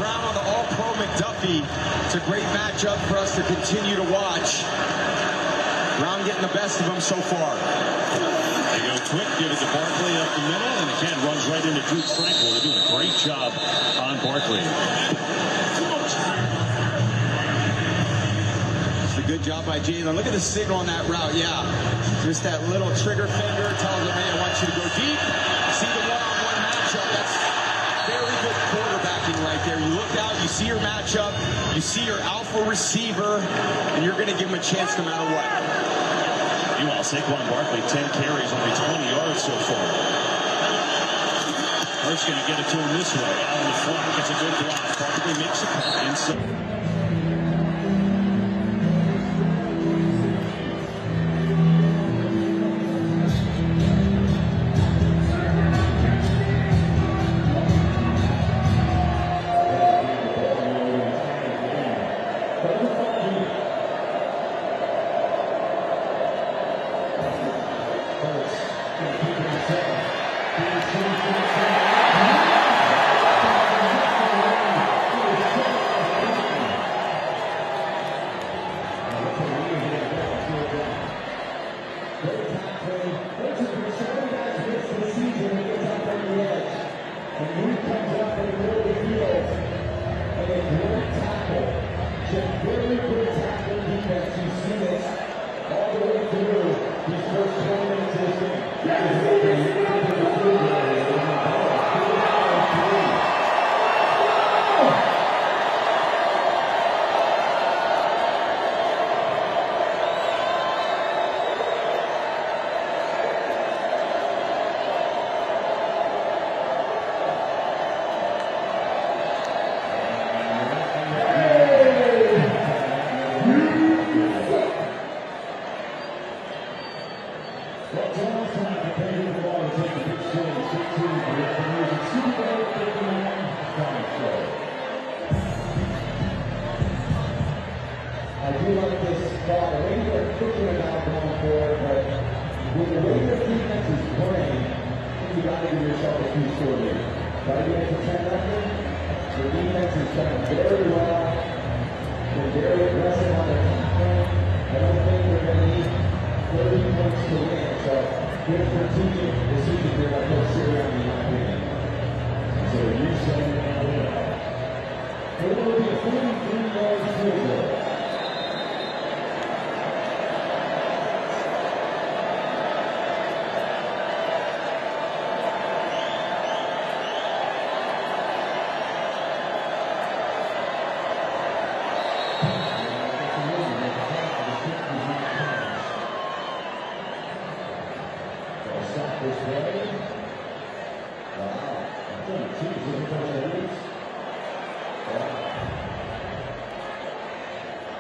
Brown on the All-Pro McDuffie. It's a great matchup for us to continue to watch. Brown getting the best of them so far. They go quick, give it to Barkley up the middle, and again runs right into Drew Tranquil. They're doing a great job on Barkley. It's a good job by Jalen. Look at the signal on that route. Yeah, just that little trigger finger tells him, hey, I want you to go deep. See the one-on-one matchup. That's very good quarterbacking right there. You look out, you see your matchup, you see your alpha receiver, and you're going to give him a chance no matter what. Meanwhile, Saquon Barkley, 10 carries, only 20 yards so far. Hurts going to get it to him this way. Out on the flank, it's a good block. Barkley makes a cut inside.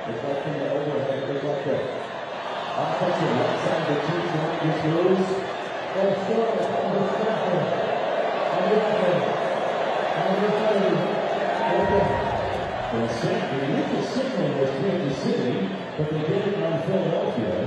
Looks like from the overhead, it looks like the offensive right side of the team going gets loose. And still, on the second. On the other. On the third. The initial signal was Kansas City, but they did it on Philadelphia.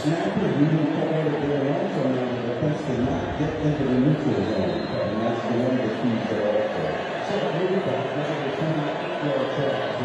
Snapper really forwarded their own from them, but the defense did not get into the neutral zone. And that's the one of the keys there also. So maybe back, maybe they're coming out to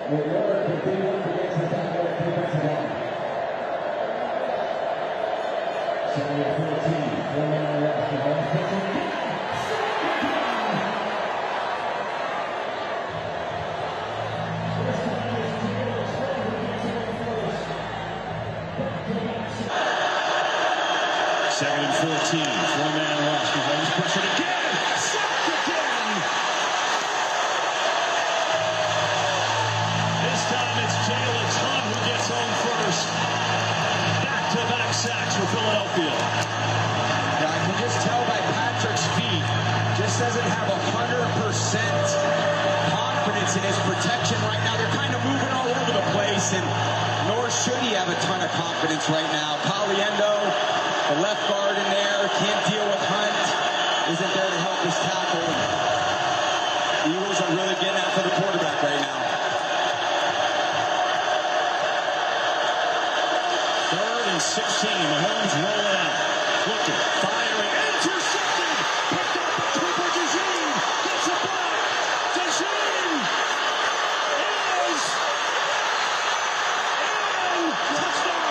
will work with big work against the tackle at defensive line. 7 of 14, 4 man rush, the ball pitching. Second and 14, 4-man rush. Mahomes pressured again. Sacked again. This time it's Jalen Hunt who gets home first. Back-to-back sacks for Philadelphia. Yeah, I can just tell by Patrick's feet, just doesn't have 100% confidence in his protection right now. They're kind of moving all over the place, and nor should he have a ton of confidence right now. Caliendo, the left guard in there, can't deal with Hunt, isn't there to help his tackle. The Eagles are really getting after the quarterback right now. 3rd and 16, Mahomes rolling out, looking, firing, intercepted, picked up by Cooper DeJean, gets it back, DeJean is in, touchdown.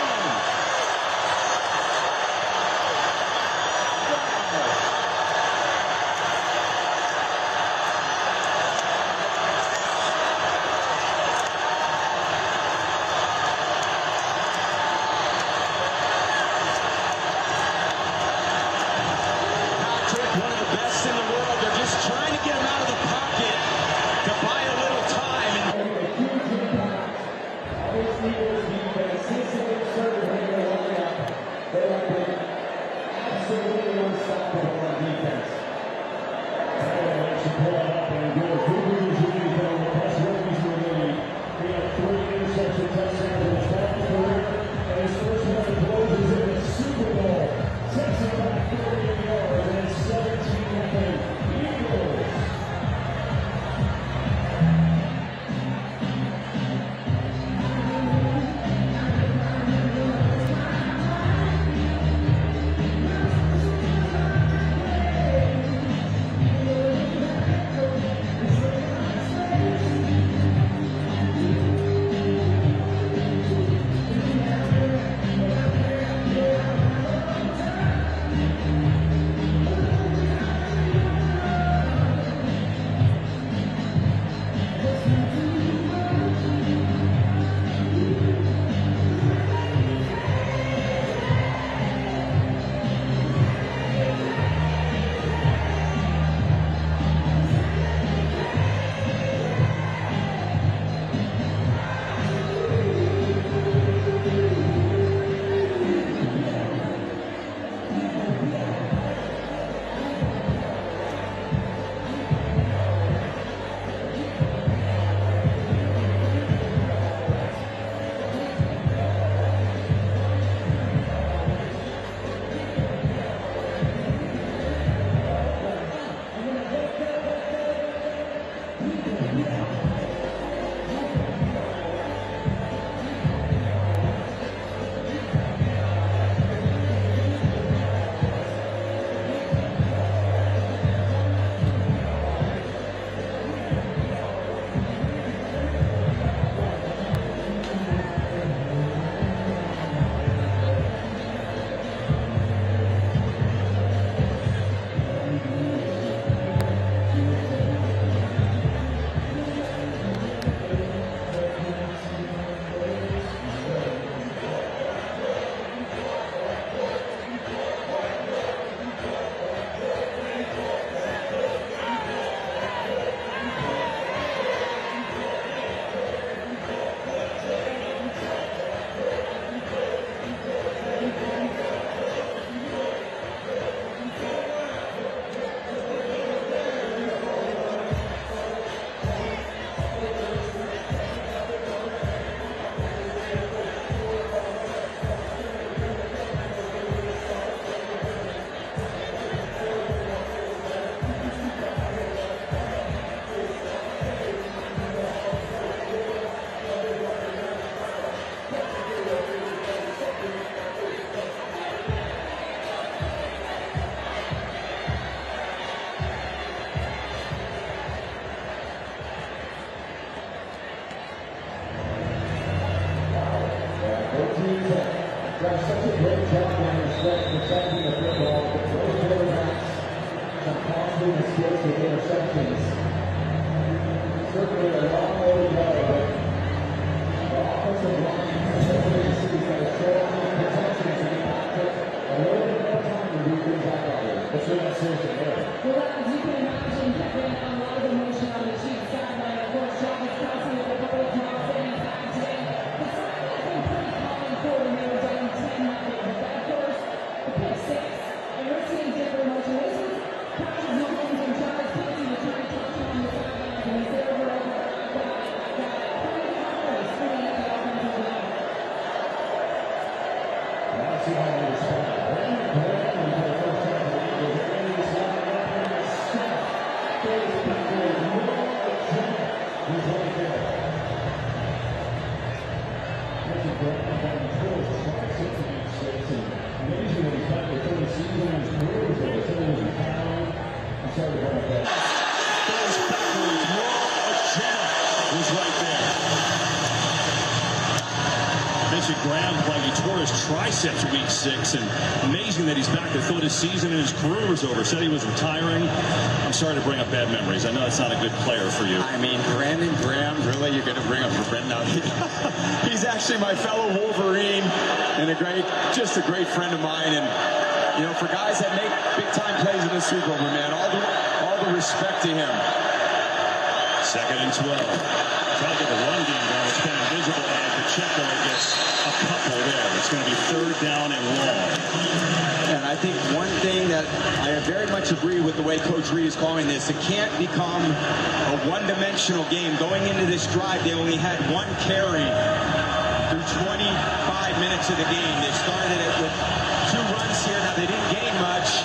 That's such a great job on respect protecting the football. Those quarterbacks have costly mistakes with interceptions. Certainly a long way to go, but the offensive line has got a strong protection to be Patrick. A little bit more time to do things like that. What's your decision there? Well, as you can imagine, Kevin, a lot of emotion on the Chiefs sideline. Of course, Travis Kelce with a couple of drops in his back today. The sideline has been pretty common for the New York Giants. Of course, the pick six, and we're seeing different emotion. This is Patrick Mahomes and Travis Kelce returning touchdown on the sidelines, and he's there for that pretty confidence for the offensive line. That's the only response. Graham playing. He tore his triceps week 6, and amazing that he's back. They thought his season and his career was over. Said he was retiring. I'm sorry to bring up bad memories. I know that's not a good player for you. I mean, Brandon Graham, really? You're going to bring up for Brent now? He's actually my fellow Wolverine and just a great friend of mine. And, you know, for guys that make big-time plays in the Super Bowl, man, all the respect to him. 2nd and 12. Trying to get the run game down. It's been invisible, and Pacheco gets a couple there. It's going to be 3rd down and long. And I think one thing that I very much agree with the way Coach Reid is calling this, it can't become a one-dimensional game. Going into this drive, they only had 1 carry through 25 minutes of the game. They started it with 2 runs here. Now, they didn't gain much,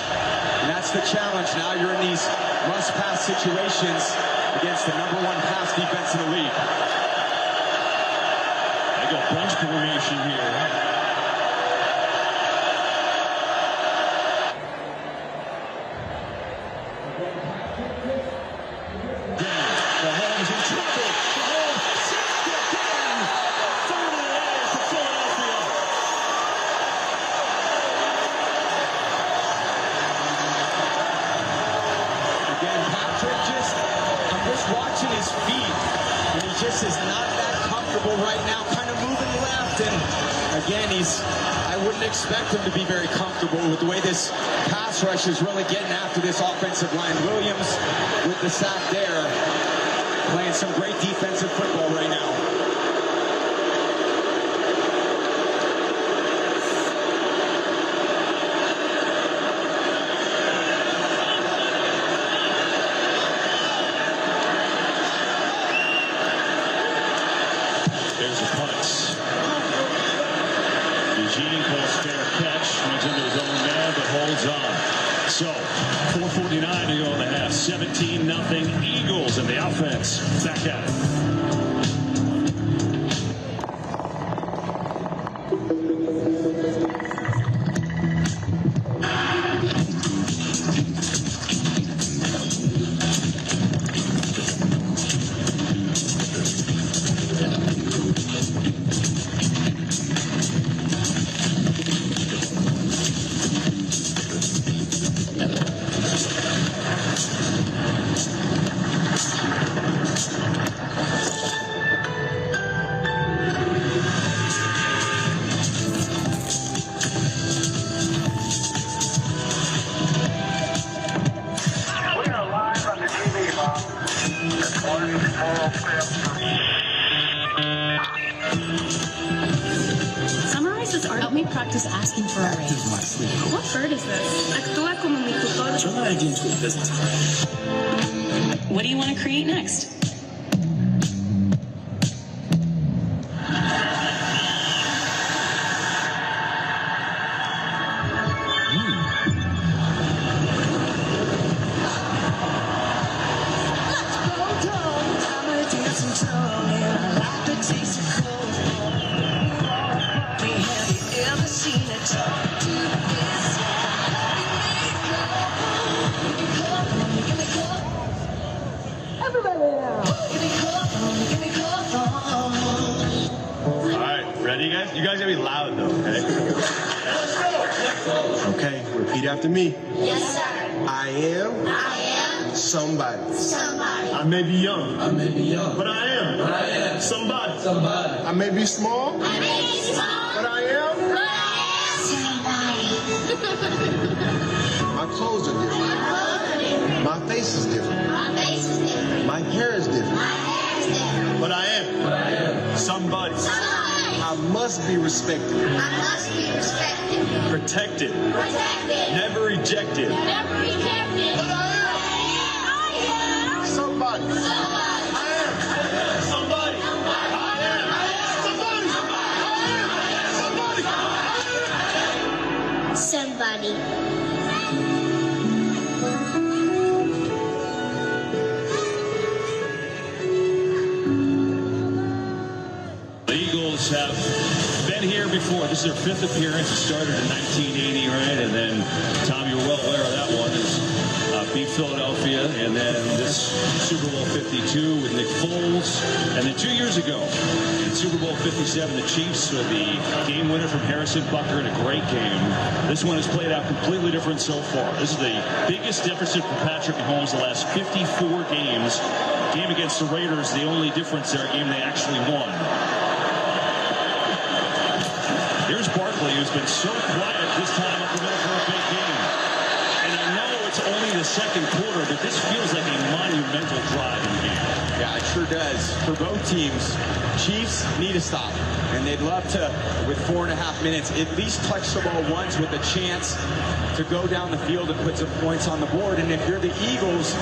and that's the challenge. Now you're in these must-pass situations against the #1 pass defense in the league. They go bunch formation here. Mahomes in trouble. Mahomes sacked again. 30 yards to Philadelphia. Again, Patrick I'm just watching his feet, and he just is not that comfortable right now, kind of moving left, and again, I wouldn't expect him to be very comfortable with the way this pass rush is really getting after this offensive line. Williams with the sack there, playing some great defensive football right now. There's a punt. Eugene calls fair catch, runs into his own man, but holds on. So, 4:49 to go in the half. 17-0 Eagles in the offense. Zach Allen. Summarize this art. Help me practice asking for a raise. What bird is this? Actúa como mi tutor. Turn that idea into a business card. What do you want to create next? Ready, guys? guys gotta be loud though, okay? Okay, repeat after me. Yes, sir. I am somebody. Somebody. I may be young. But I am somebody. I may be small. But I am Somebody. my clothes are different. My face is different. My hair is different. But I am somebody. I must be respected. Protected. Never rejected. But I am somebody. I am somebody. I am somebody. Somebody. The Eagles have been here before. This is their 5th appearance. It started in 1980, right? And then, Tom, you're well aware of that one, is beat Philadelphia. And then this Super Bowl 52 with Nick Foles. And then 2 years ago, in Super Bowl 57, the Chiefs with the game winner from Harrison Butker in a great game. This one has played out completely different so far. This is the biggest deficit for Patrick Mahomes the last 54 games. Game against the Raiders, the only difference there, a game they actually won. Here's Barkley, who's been so quiet this time up the middle for a big game. And I know it's only the second quarter, but this feels like a monumental drive in the game. Yeah, it sure does. For both teams, Chiefs need a stop. And they'd love to, with 4.5 minutes, at least touch the ball once with a chance to go down the field and put some points on the board. And if you're the Eagles,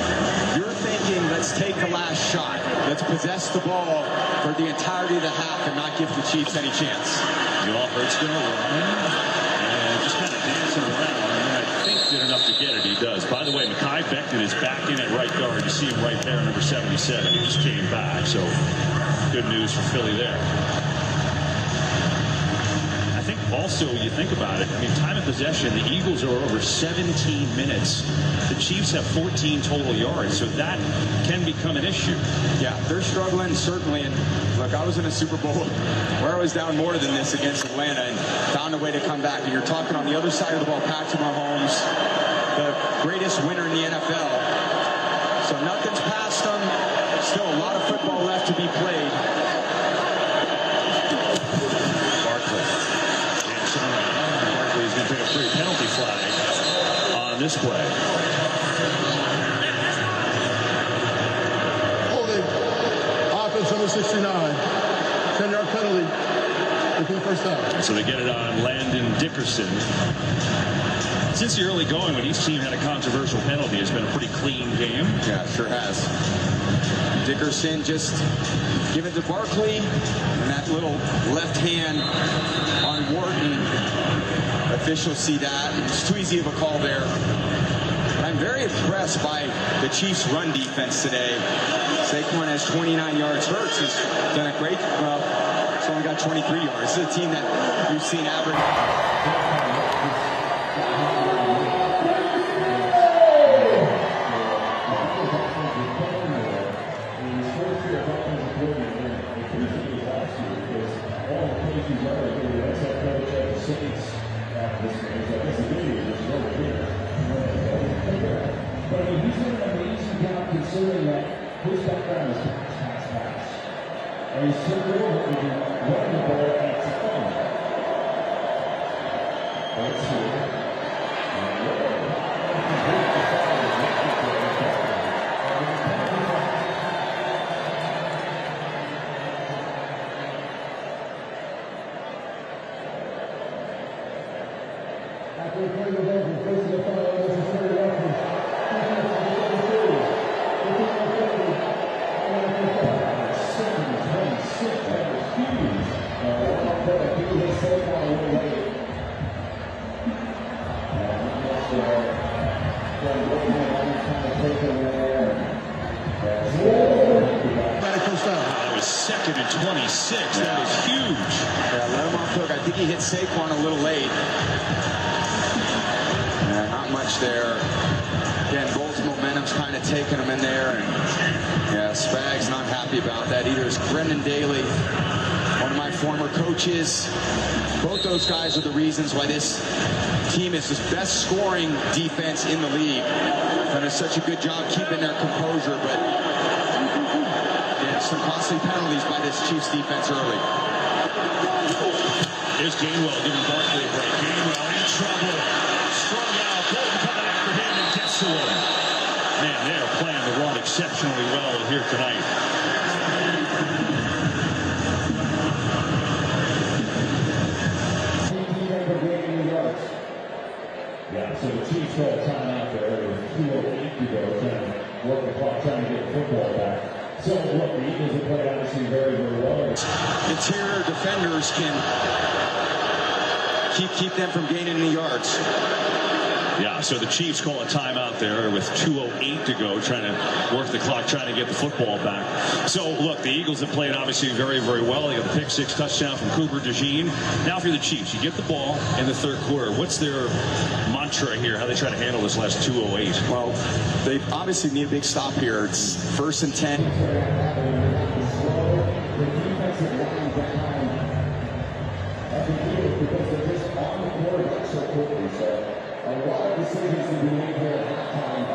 you're thinking, let's take the last shot. Let's possess the ball for the entirety of the half and not give the Chiefs any chance. Hurts going to run and just kind of dancing around. And I think did enough to get it. He does. By the way, Mekhi Becton is back in at right guard. You see him right there, number 77. He just came back. So good news for Philly there. I think also, you think about it, I mean, time of possession, the Eagles are over 17 minutes. The Chiefs have 14 total yards, so that can become an issue. Yeah, they're struggling, certainly. And look, I was in a Super Bowl where I was down more than this against Atlanta and found a way to come back. And you're talking on the other side of the ball, Patrick Mahomes, the greatest winner in the NFL. So nothing's past them. Still a lot of football left to be played. Barkley is going to take a free penalty flag on this play. Holding. Offense number 69. 10-yard penalty. Repeat first down. So they get it on Landon Dickerson. Since the early going, when each team had a controversial penalty, it's been a pretty clean game. Yeah, it sure has. Dickerson just give it to Barkley, and that little left hand on Wharton. Officials see that. It's too easy of a call there. But I'm very impressed by the Chiefs' run defense today. Saquon has 29 yards. Hurts has done a great, well, he's only got 23 yards. This is a team that we've seen average. But I mean, he's doing an amazing job considering that his background is pass. And he's so good at running the ball at the phone. Let's see. After playing the ball from first to the final, this is third reference. That was 2nd and 26. That was huge. Yeah, let him off hook. I think he hit Saquon a little late. Not much there. Again, Bolt's momentum's kind of taking him in there. And yeah, Spag's not happy about that either. It's Brendan Daly, one of my former coaches. coaches. Both those guys are the reasons why this team is the best scoring defense in the league. Done such a good job keeping their composure, but yeah, some costly penalties by this Chiefs defense early. Here's Gainwell giving Barkley a break. Gainwell in trouble. Strung out. Bolton coming after him and gets to him. Man, they are playing the run exceptionally well here tonight. Yeah, so the Chiefs call a timeout there with 2:08 to go, trying to work the clock, trying to get the football back. So, look, the Eagles have played obviously very, very well. Interior defenders can keep them from gaining any yards. Yeah, so the Chiefs call a timeout there with 2:08 to go, trying to work the clock, trying to get the football back. So, look, the Eagles have played obviously very, very well. They got the pick-six touchdown from Cooper DeJean. Now for the Chiefs, you get the ball in the third quarter. What's their mantra here, how they try to handle this last 2:08? Well, they obviously need a big stop here. It's 1st and 10. A lot of decisions to be made here at halftime.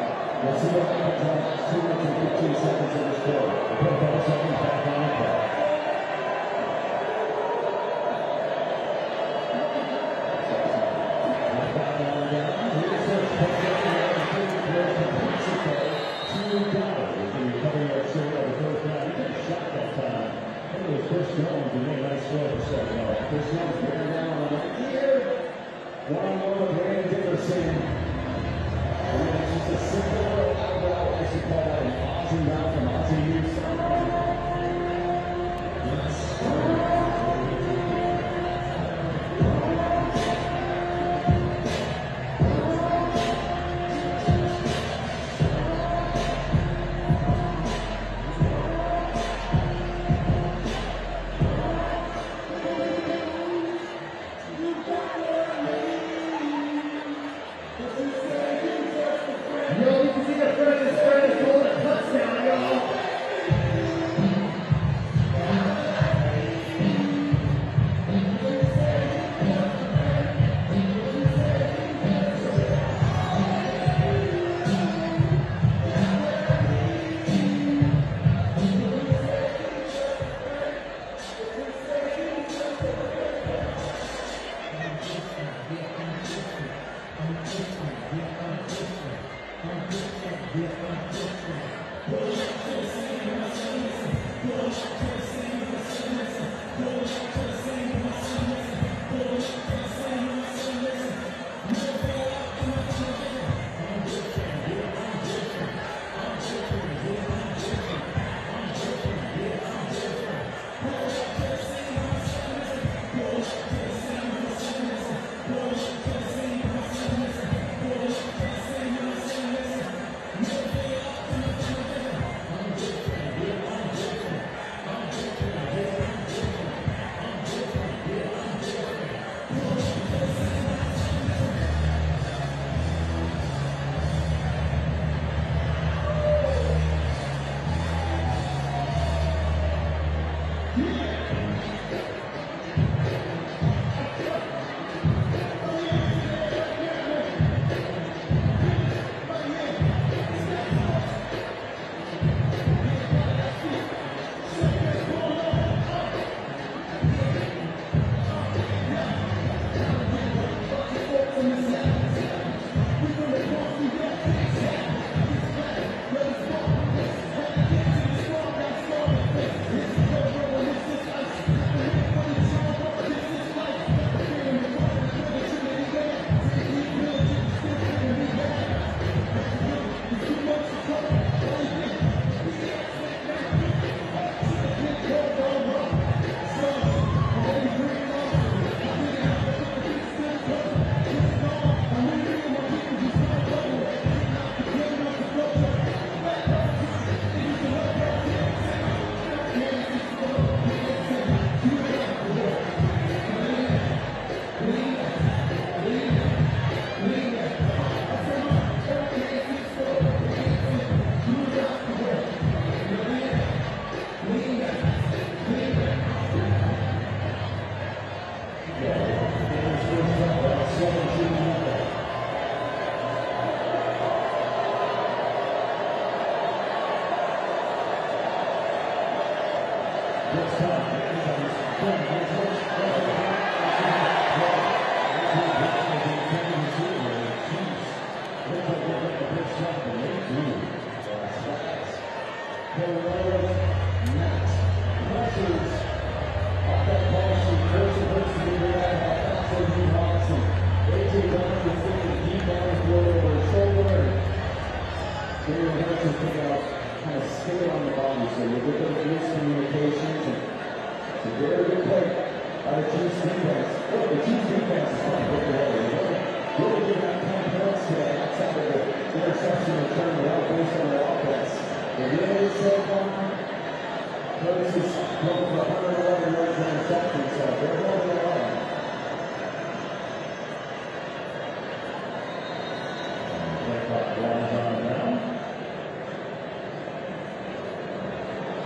Let's see what happens in the last 2 minutes and 15 seconds of this quarter. Put both seconds back on the clock. One-on-one Brandon Dickerson. And it's just a simple out-route, as you call it, an Aussie route from Aussie Hughes.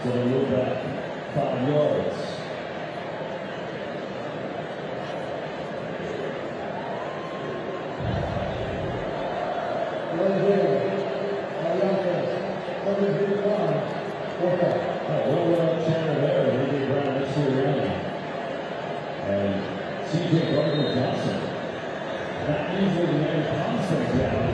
So they move back 5 yards. And C.J. Gardner-Johnson, not usually the man constants down.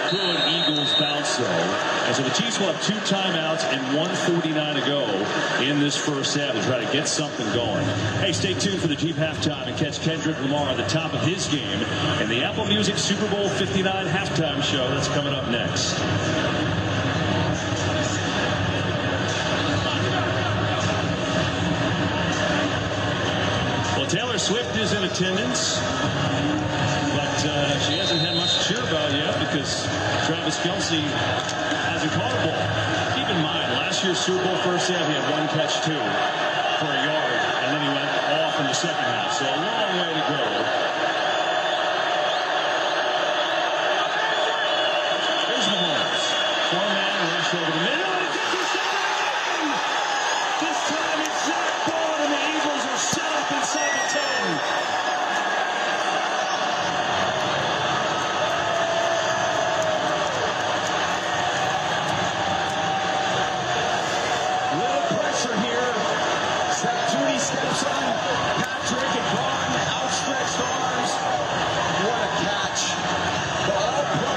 Good Eagles bounce though. And so the Chiefs will have 2 timeouts and 1:49 to go in this first half to try to get something going. Hey, stay tuned for the Jeep halftime and catch Kendrick Lamar at the top of his game in the Apple Music Super Bowl 59 halftime show. That's coming up next. Well, Taylor Swift is in attendance, but she hasn't had much to cheer about yet because Travis Kelce hasn't caught a ball. Keep in mind, last year's Super Bowl first half, he had 1 catch, 2 for a yard, and then he went off in the second half. So a long way to go. Here's Mahomes. 4-man rush over the middle, and it's intercepted! This time it's Zach Bond, and the Eagles are set up inside the 10. Steps on Patrick and Vaughn, outstretched arms. What a catch. The all-pro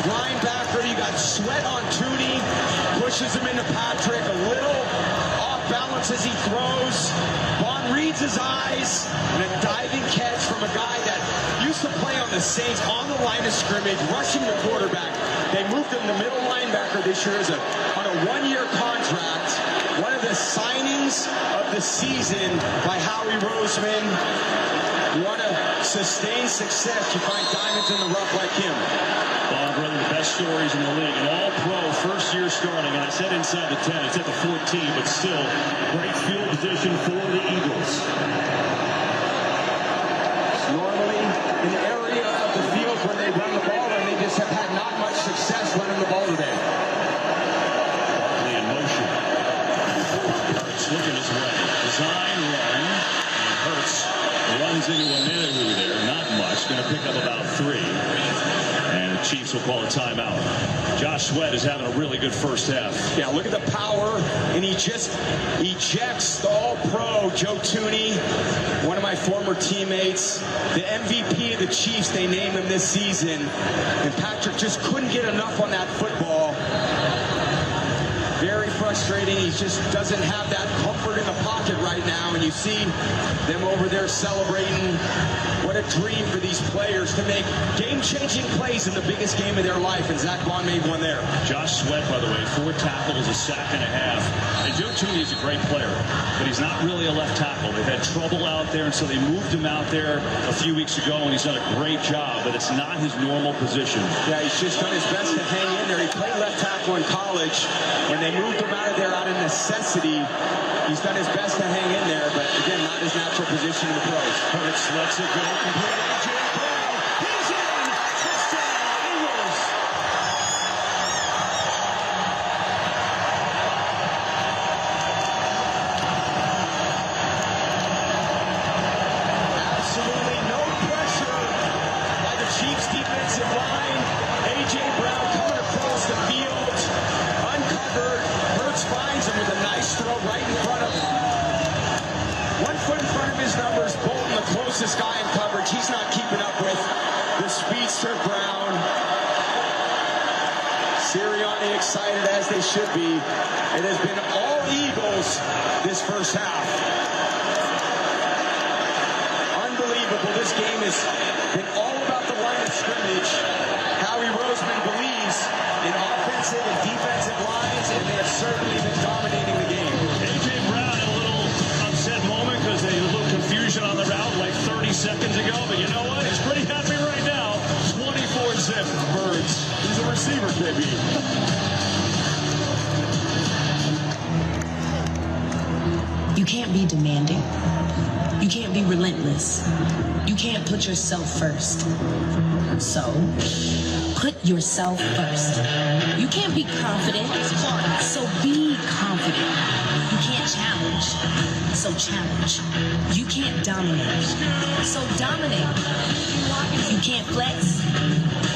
linebacker, you got Sweat on Tooney, pushes him into Patrick, a little off balance as he throws. Vaughn reads his eyes, and a diving catch from a guy that used to play on the Saints on the line of scrimmage, rushing the quarterback. They moved him to middle linebacker this year on a 1-year contract. One of the signings of the season by Howie Roseman. You want to sustain success, you find diamonds in the rough like him. Bob, one of the best stories in the league. An all-pro first year starting, and I said inside the 10, it's at the 14, but still great field position for the Eagles. It's normally an area of the field where they run the ball, and they just have had not much success running the ball today. Barkley in motion. Hurts looking his way. Design run. And Hurts runs into a Minahu there. Not much. Going to pick up about 3. And the Chiefs will call a timeout. Josh Sweat is having a really good first half. Yeah, look at the power. And he just ejects the all-pro Joe Tooney, one of my former teammates. The MVP of the Chiefs, they named him this season. And Patrick just couldn't get enough on that football. Very frustrating. He just doesn't have that comfort in the pocket right now. And you see them over there celebrating. What a dream for these players to make game-changing plays in the biggest game of their life. And Zach Bond made one there. Josh Sweat, by the way, 4 tackles, a sack and a half. And Joe Tooney is a great player, but he's not really a left tackle. They've had trouble out there, and so they moved him out there a few weeks ago, and he's done a great job, but it's not his normal position. Yeah, he's just done his best to hang in there. He played left tackle in college. When they moved him out of there out of necessity, he's done his best to hang in there, but again, not his natural position. pushing the pros. Hurts lets it go. Complete. A.J. Brown. He's in. Touchdown, Eagles. Absolutely no pressure by the Chiefs defensive line. A.J. Brown coming across the field. Uncovered. Hurts finds him with a nice throw right in front of him. 1 foot in front of his numbers. Bolton, the closest guy in coverage. He's not keeping up with the speedster Brown. Sirianni excited as they should be. It has been all Eagles this first half. Unbelievable. This game has been all about the line of scrimmage. Howie Roseman believes in offensive and defensive lines, and they have certainly been dominating the game. A.J. Brown in a little upset moment because they had a little confusion on the route like 30 seconds ago, but you know what? He's pretty happy right now. 24-zip Birds. He's a receiver, baby. You can't be demanding. You can't be relentless. You can't put yourself first. So, put yourself first. You can't be confident. So be confident. You can't challenge. So challenge. You can't dominate. So dominate. You can't flex.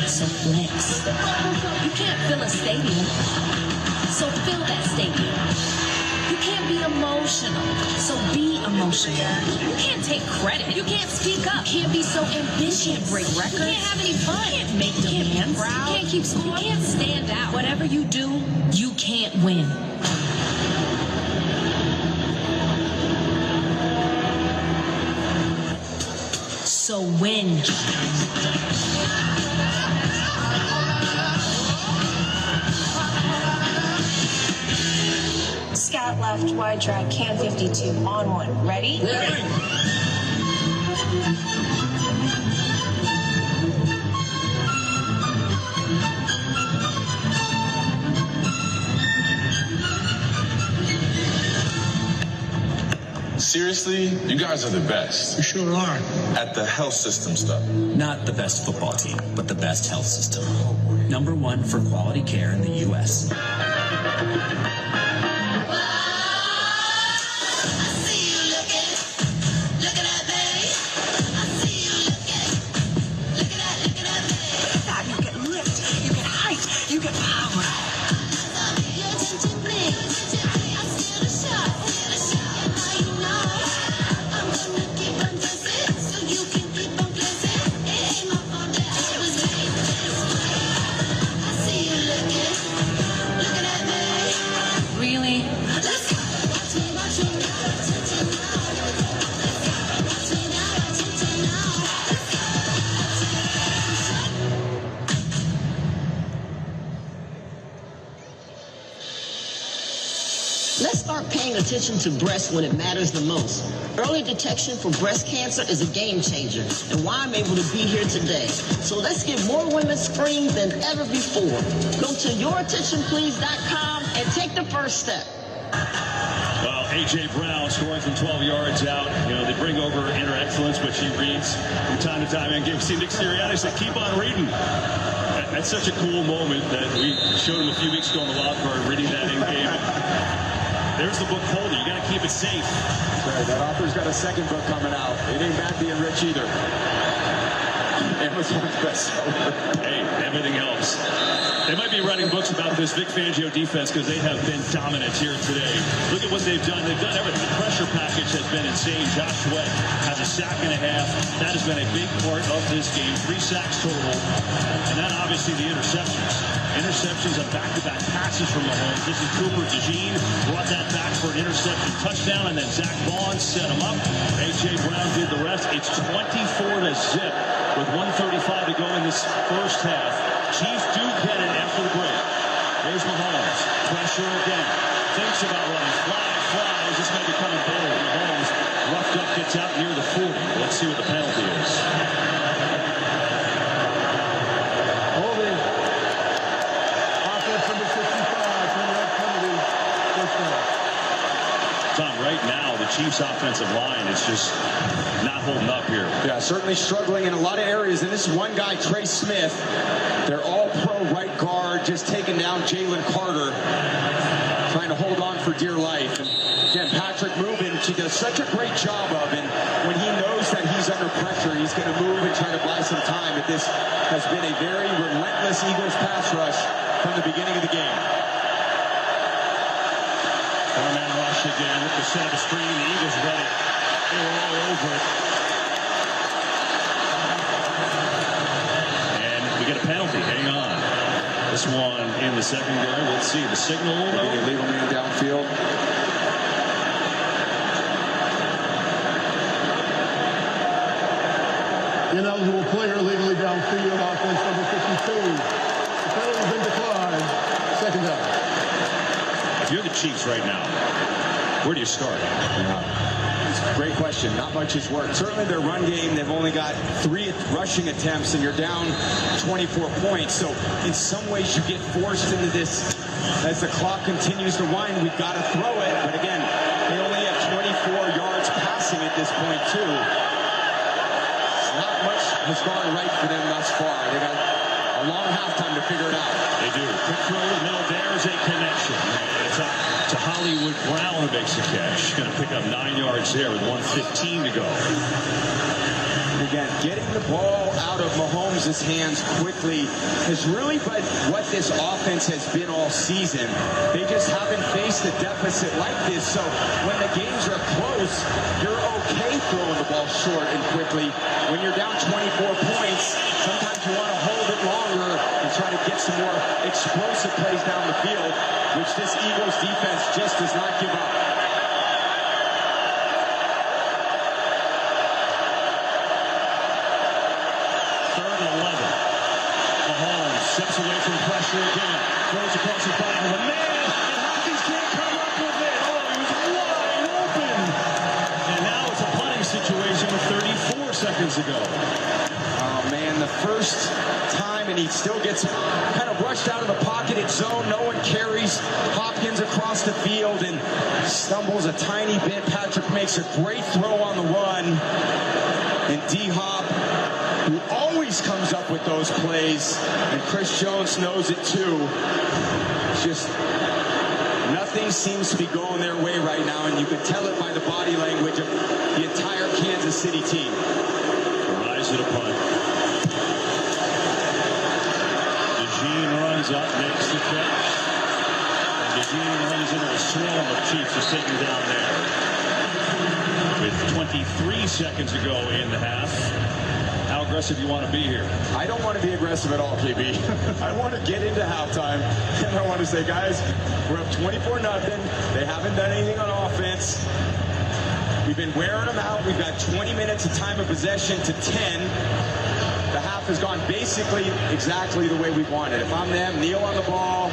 So flex. You can't fill a stadium. So fill that stadium. You can't be emotional, so be emotional. You can't take credit. You can't speak up. You can't be so ambitious. You can't break records. You can't have any fun. You can't make demands. You can't keep score. You can't stand out. Whatever you do, you can't win. So win. Scout left, wide drag, can 52, on one. Ready? Ready. Seriously, you guys are the best. You sure are. At the health system stuff. Not the best football team, but the best health system. #1 for quality care in the U.S. Really? Let's start paying attention to breast when it matters the most. Early detection for breast cancer is a game changer, and why I'm able to be here today. So let's get more women screened than ever before. Go to yourattentionplease.com and take the first step. Well, A.J. Brown scoring from 12 yards out. You know, they bring over inner excellence, but she reads from time to time. And see Nick Sirianni said, keep on reading. That's such a cool moment that we showed him a few weeks ago on the wild card, reading that in game. There's the book holder. You got to keep it safe. Right, that author's got a second book coming out. It ain't bad being rich either. Amazon's bestseller. Hey, everything helps. They might be writing books about this Vic Fangio defense because they have been dominant here today. Look at what they've done. They've done everything. The pressure package has been insane. Josh Sweat has a sack and a half. That has been a big part of this game. 3 sacks total. And then obviously the interceptions. Interceptions of back-to-back passes from Mahomes. This is Cooper DeJean. Brought that back for an interception touchdown, and then Zach Vaughn set him up. A.J. Brown did the rest. It's 24-0 with 1:35 to go in this first half. Chiefs do get it after the break. There's Mahomes. Pressure again. Thinks about running. Flies. This may be coming bold. Mahomes roughed up, gets out near the 40. Let's see what the penalty is. Holding. Offense number 65. Tom, right now, the Chiefs Chiefs offensive line is just not holding up here. Yeah, certainly struggling in a lot of areas. And this is one guy, Trey Smith. They're all pro right guard, just taking down Jalen Carter, trying to hold on for dear life. And again, Patrick moving, he does such a great job of, and when he knows that he's under pressure, he's going to move and try to buy some time. But this has been a very relentless Eagles pass rush from the beginning of the game. Four-man rush again with the set of the screen. The Eagles ready. They were all over it. And we get a penalty. Hang on. This one in the secondary. Let's see the signal. Illegal man downfield. Ineligible player legally downfield, offense number 52. The penalty's been declined. Second down. If you're the Chiefs right now, where do you start? Great question. Not much has worked. Certainly their run game, they've only got 3 rushing attempts, and you're down 24 points. So in some ways you get forced into this as the clock continues to wind. We've got to throw it. But again, they only have 24 yards passing at this point, too. Not much has gone right for them thus far. They got a long halftime to figure it out. They do. Quick throw in the middle. There's a connection. It's up to Hollywood Brown, who makes the catch. Going to pick up 9 yards there with 1:15 to go. Again, getting the ball out of Mahomes' hands quickly has really been what this offense has been all season. They just haven't faced a deficit like this. So when the games are close, you're okay throwing the ball short and quickly. When you're down 24 points, sometimes you want to hold it longer and try to get some more explosive plays down the field, which this Eagles defense just does not give up. Steps away from pressure again. Throws across the bottom of the man. And Hopkins can't come up with it. Oh, he was wide open. And now it's a punting situation with 34 seconds to go. Oh, man, the first time, and he still gets kind of rushed out of the pocket at zone. No one carries Hopkins across the field and stumbles a tiny bit. Patrick makes a great throw on the run. And D-Hop, who always comes up with those plays, and Chris Jones knows it too. Just nothing seems to be going their way right now, and you can tell it by the body language of the entire Kansas City team. Rise to the punt. DeJean runs up, makes the catch. And DeJean runs into a swarm of Chiefs just taken down there. With 23 seconds to go in the half. How aggressive you want to be here? I don't want to be aggressive at all, KB. I want to get into halftime, and I want to say, guys, we're up 24-0. They haven't done anything on offense. We've been wearing them out. We've got 20 minutes of time of possession to 10. The half has gone basically exactly the way we wanted. If I'm them, kneel on the ball,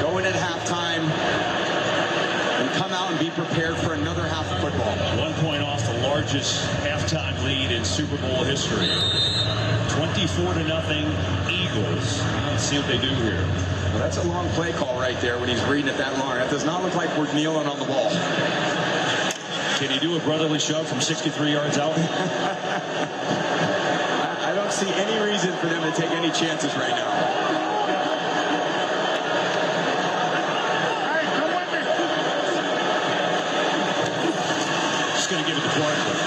go in at halftime, and come out and be prepared for another half of football. 1 point off the largest halftime lead in Super Bowl history. 24-0 Eagles. Let's see what they do here. Well, that's a long play call right there when he's reading it that long. That does not look like we're kneeling on the ball. Can he do a brotherly shove from 63 yards out? I don't see any reason for them to take any chances right now. Going to give it to Barkley.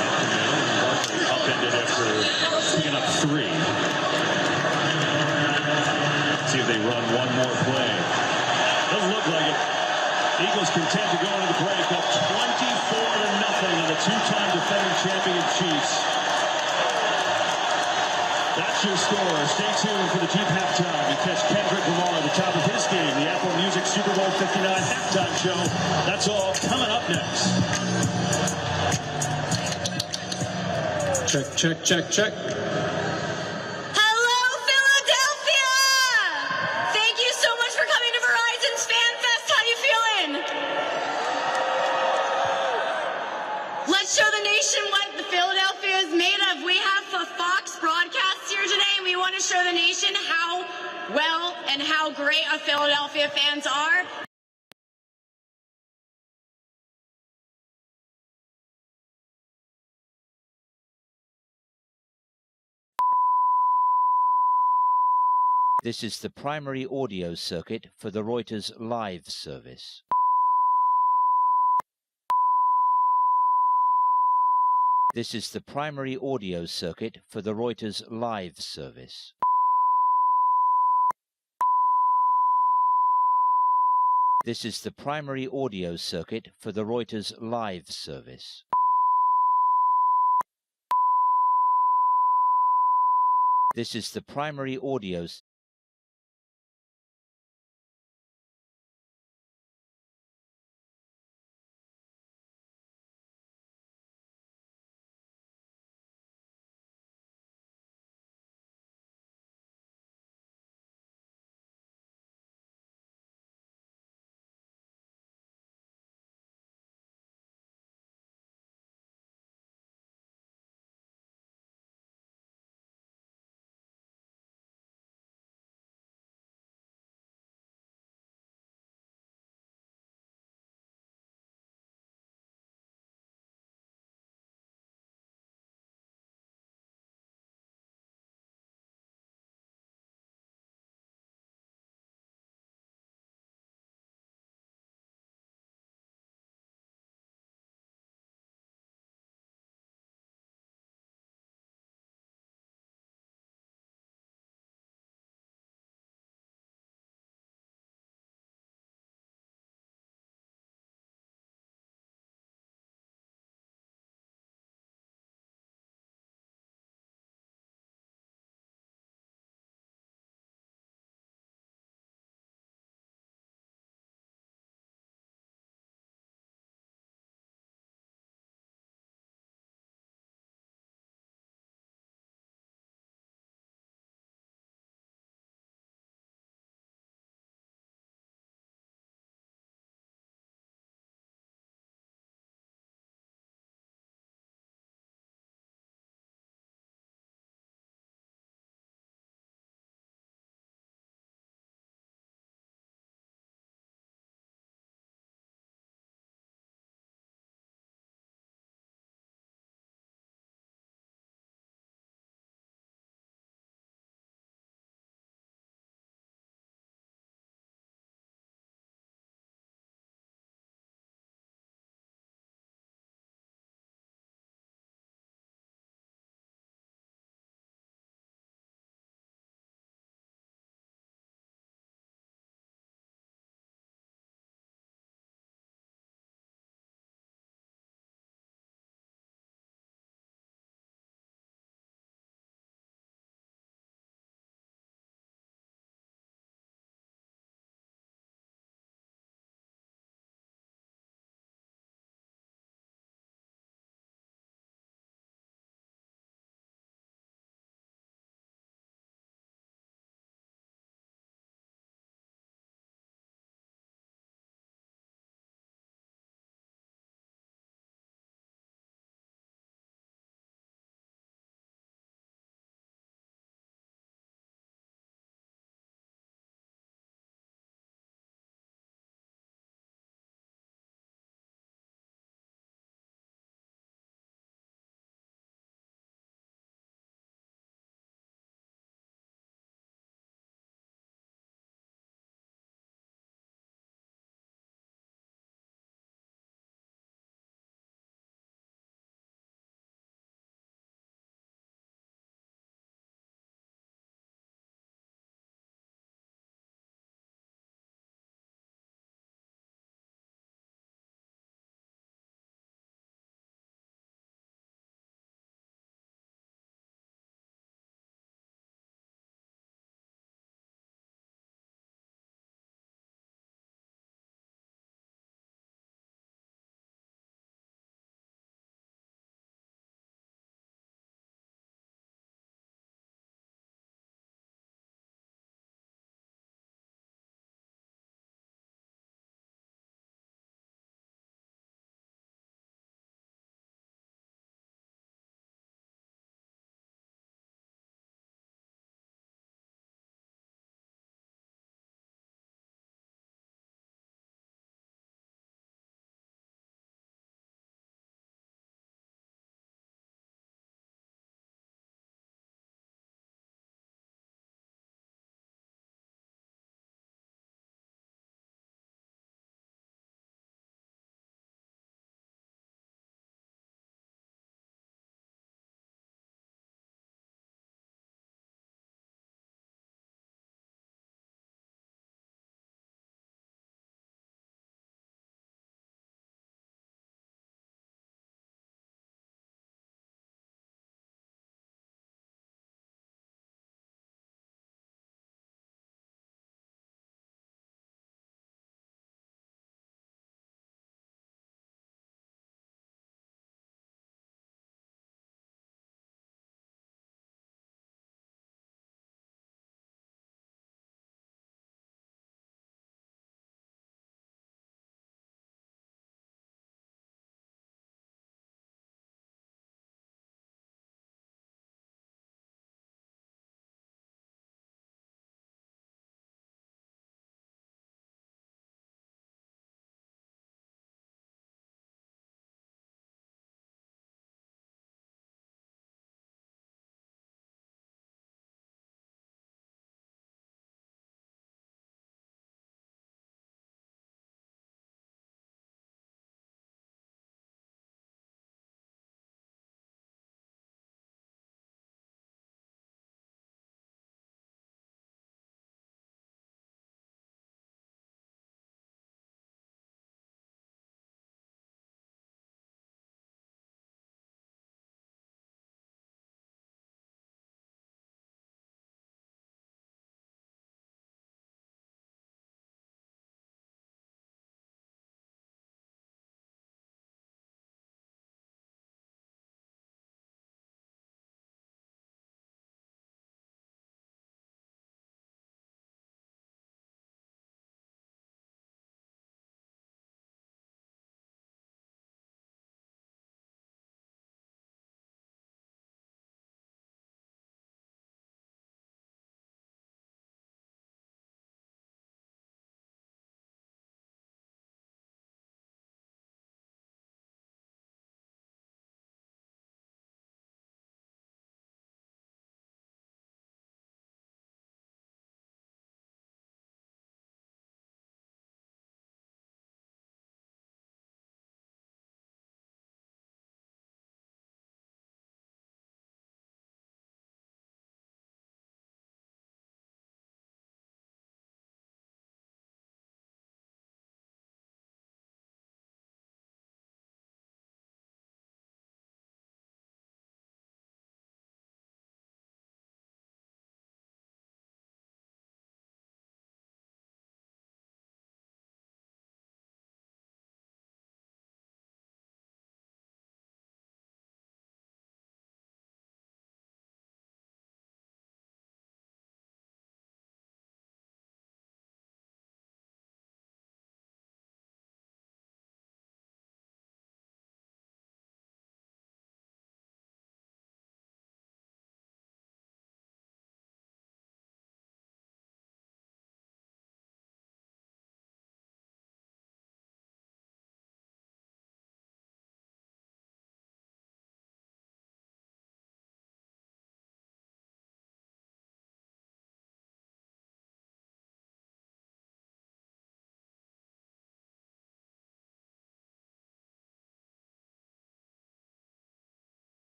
Barkley upended after picking up 3. See if they run one more play. Doesn't look like it. Eagles content to go into the break up 24-0 on the 2-time defending champion Chiefs. That's your score. Stay tuned for the Jeep halftime. You catch Kendrick Lamar at the top of his game, the Apple Music Super Bowl 59 halftime show. That's all coming up next. Check, check, check, check. Hello, Philadelphia! Thank you so much for coming to Verizon's Fan Fest. How you feeling? Let's show the nation what the Philadelphia is made of. We have a Fox broadcast here today, and we want to show the nation how well and how great our Philadelphia fans are. This is the primary audio circuit for the Reuters live service. This is the primary audio circuit for the Reuters live service. This is the primary audio circuit for the Reuters live service. This is the primary audio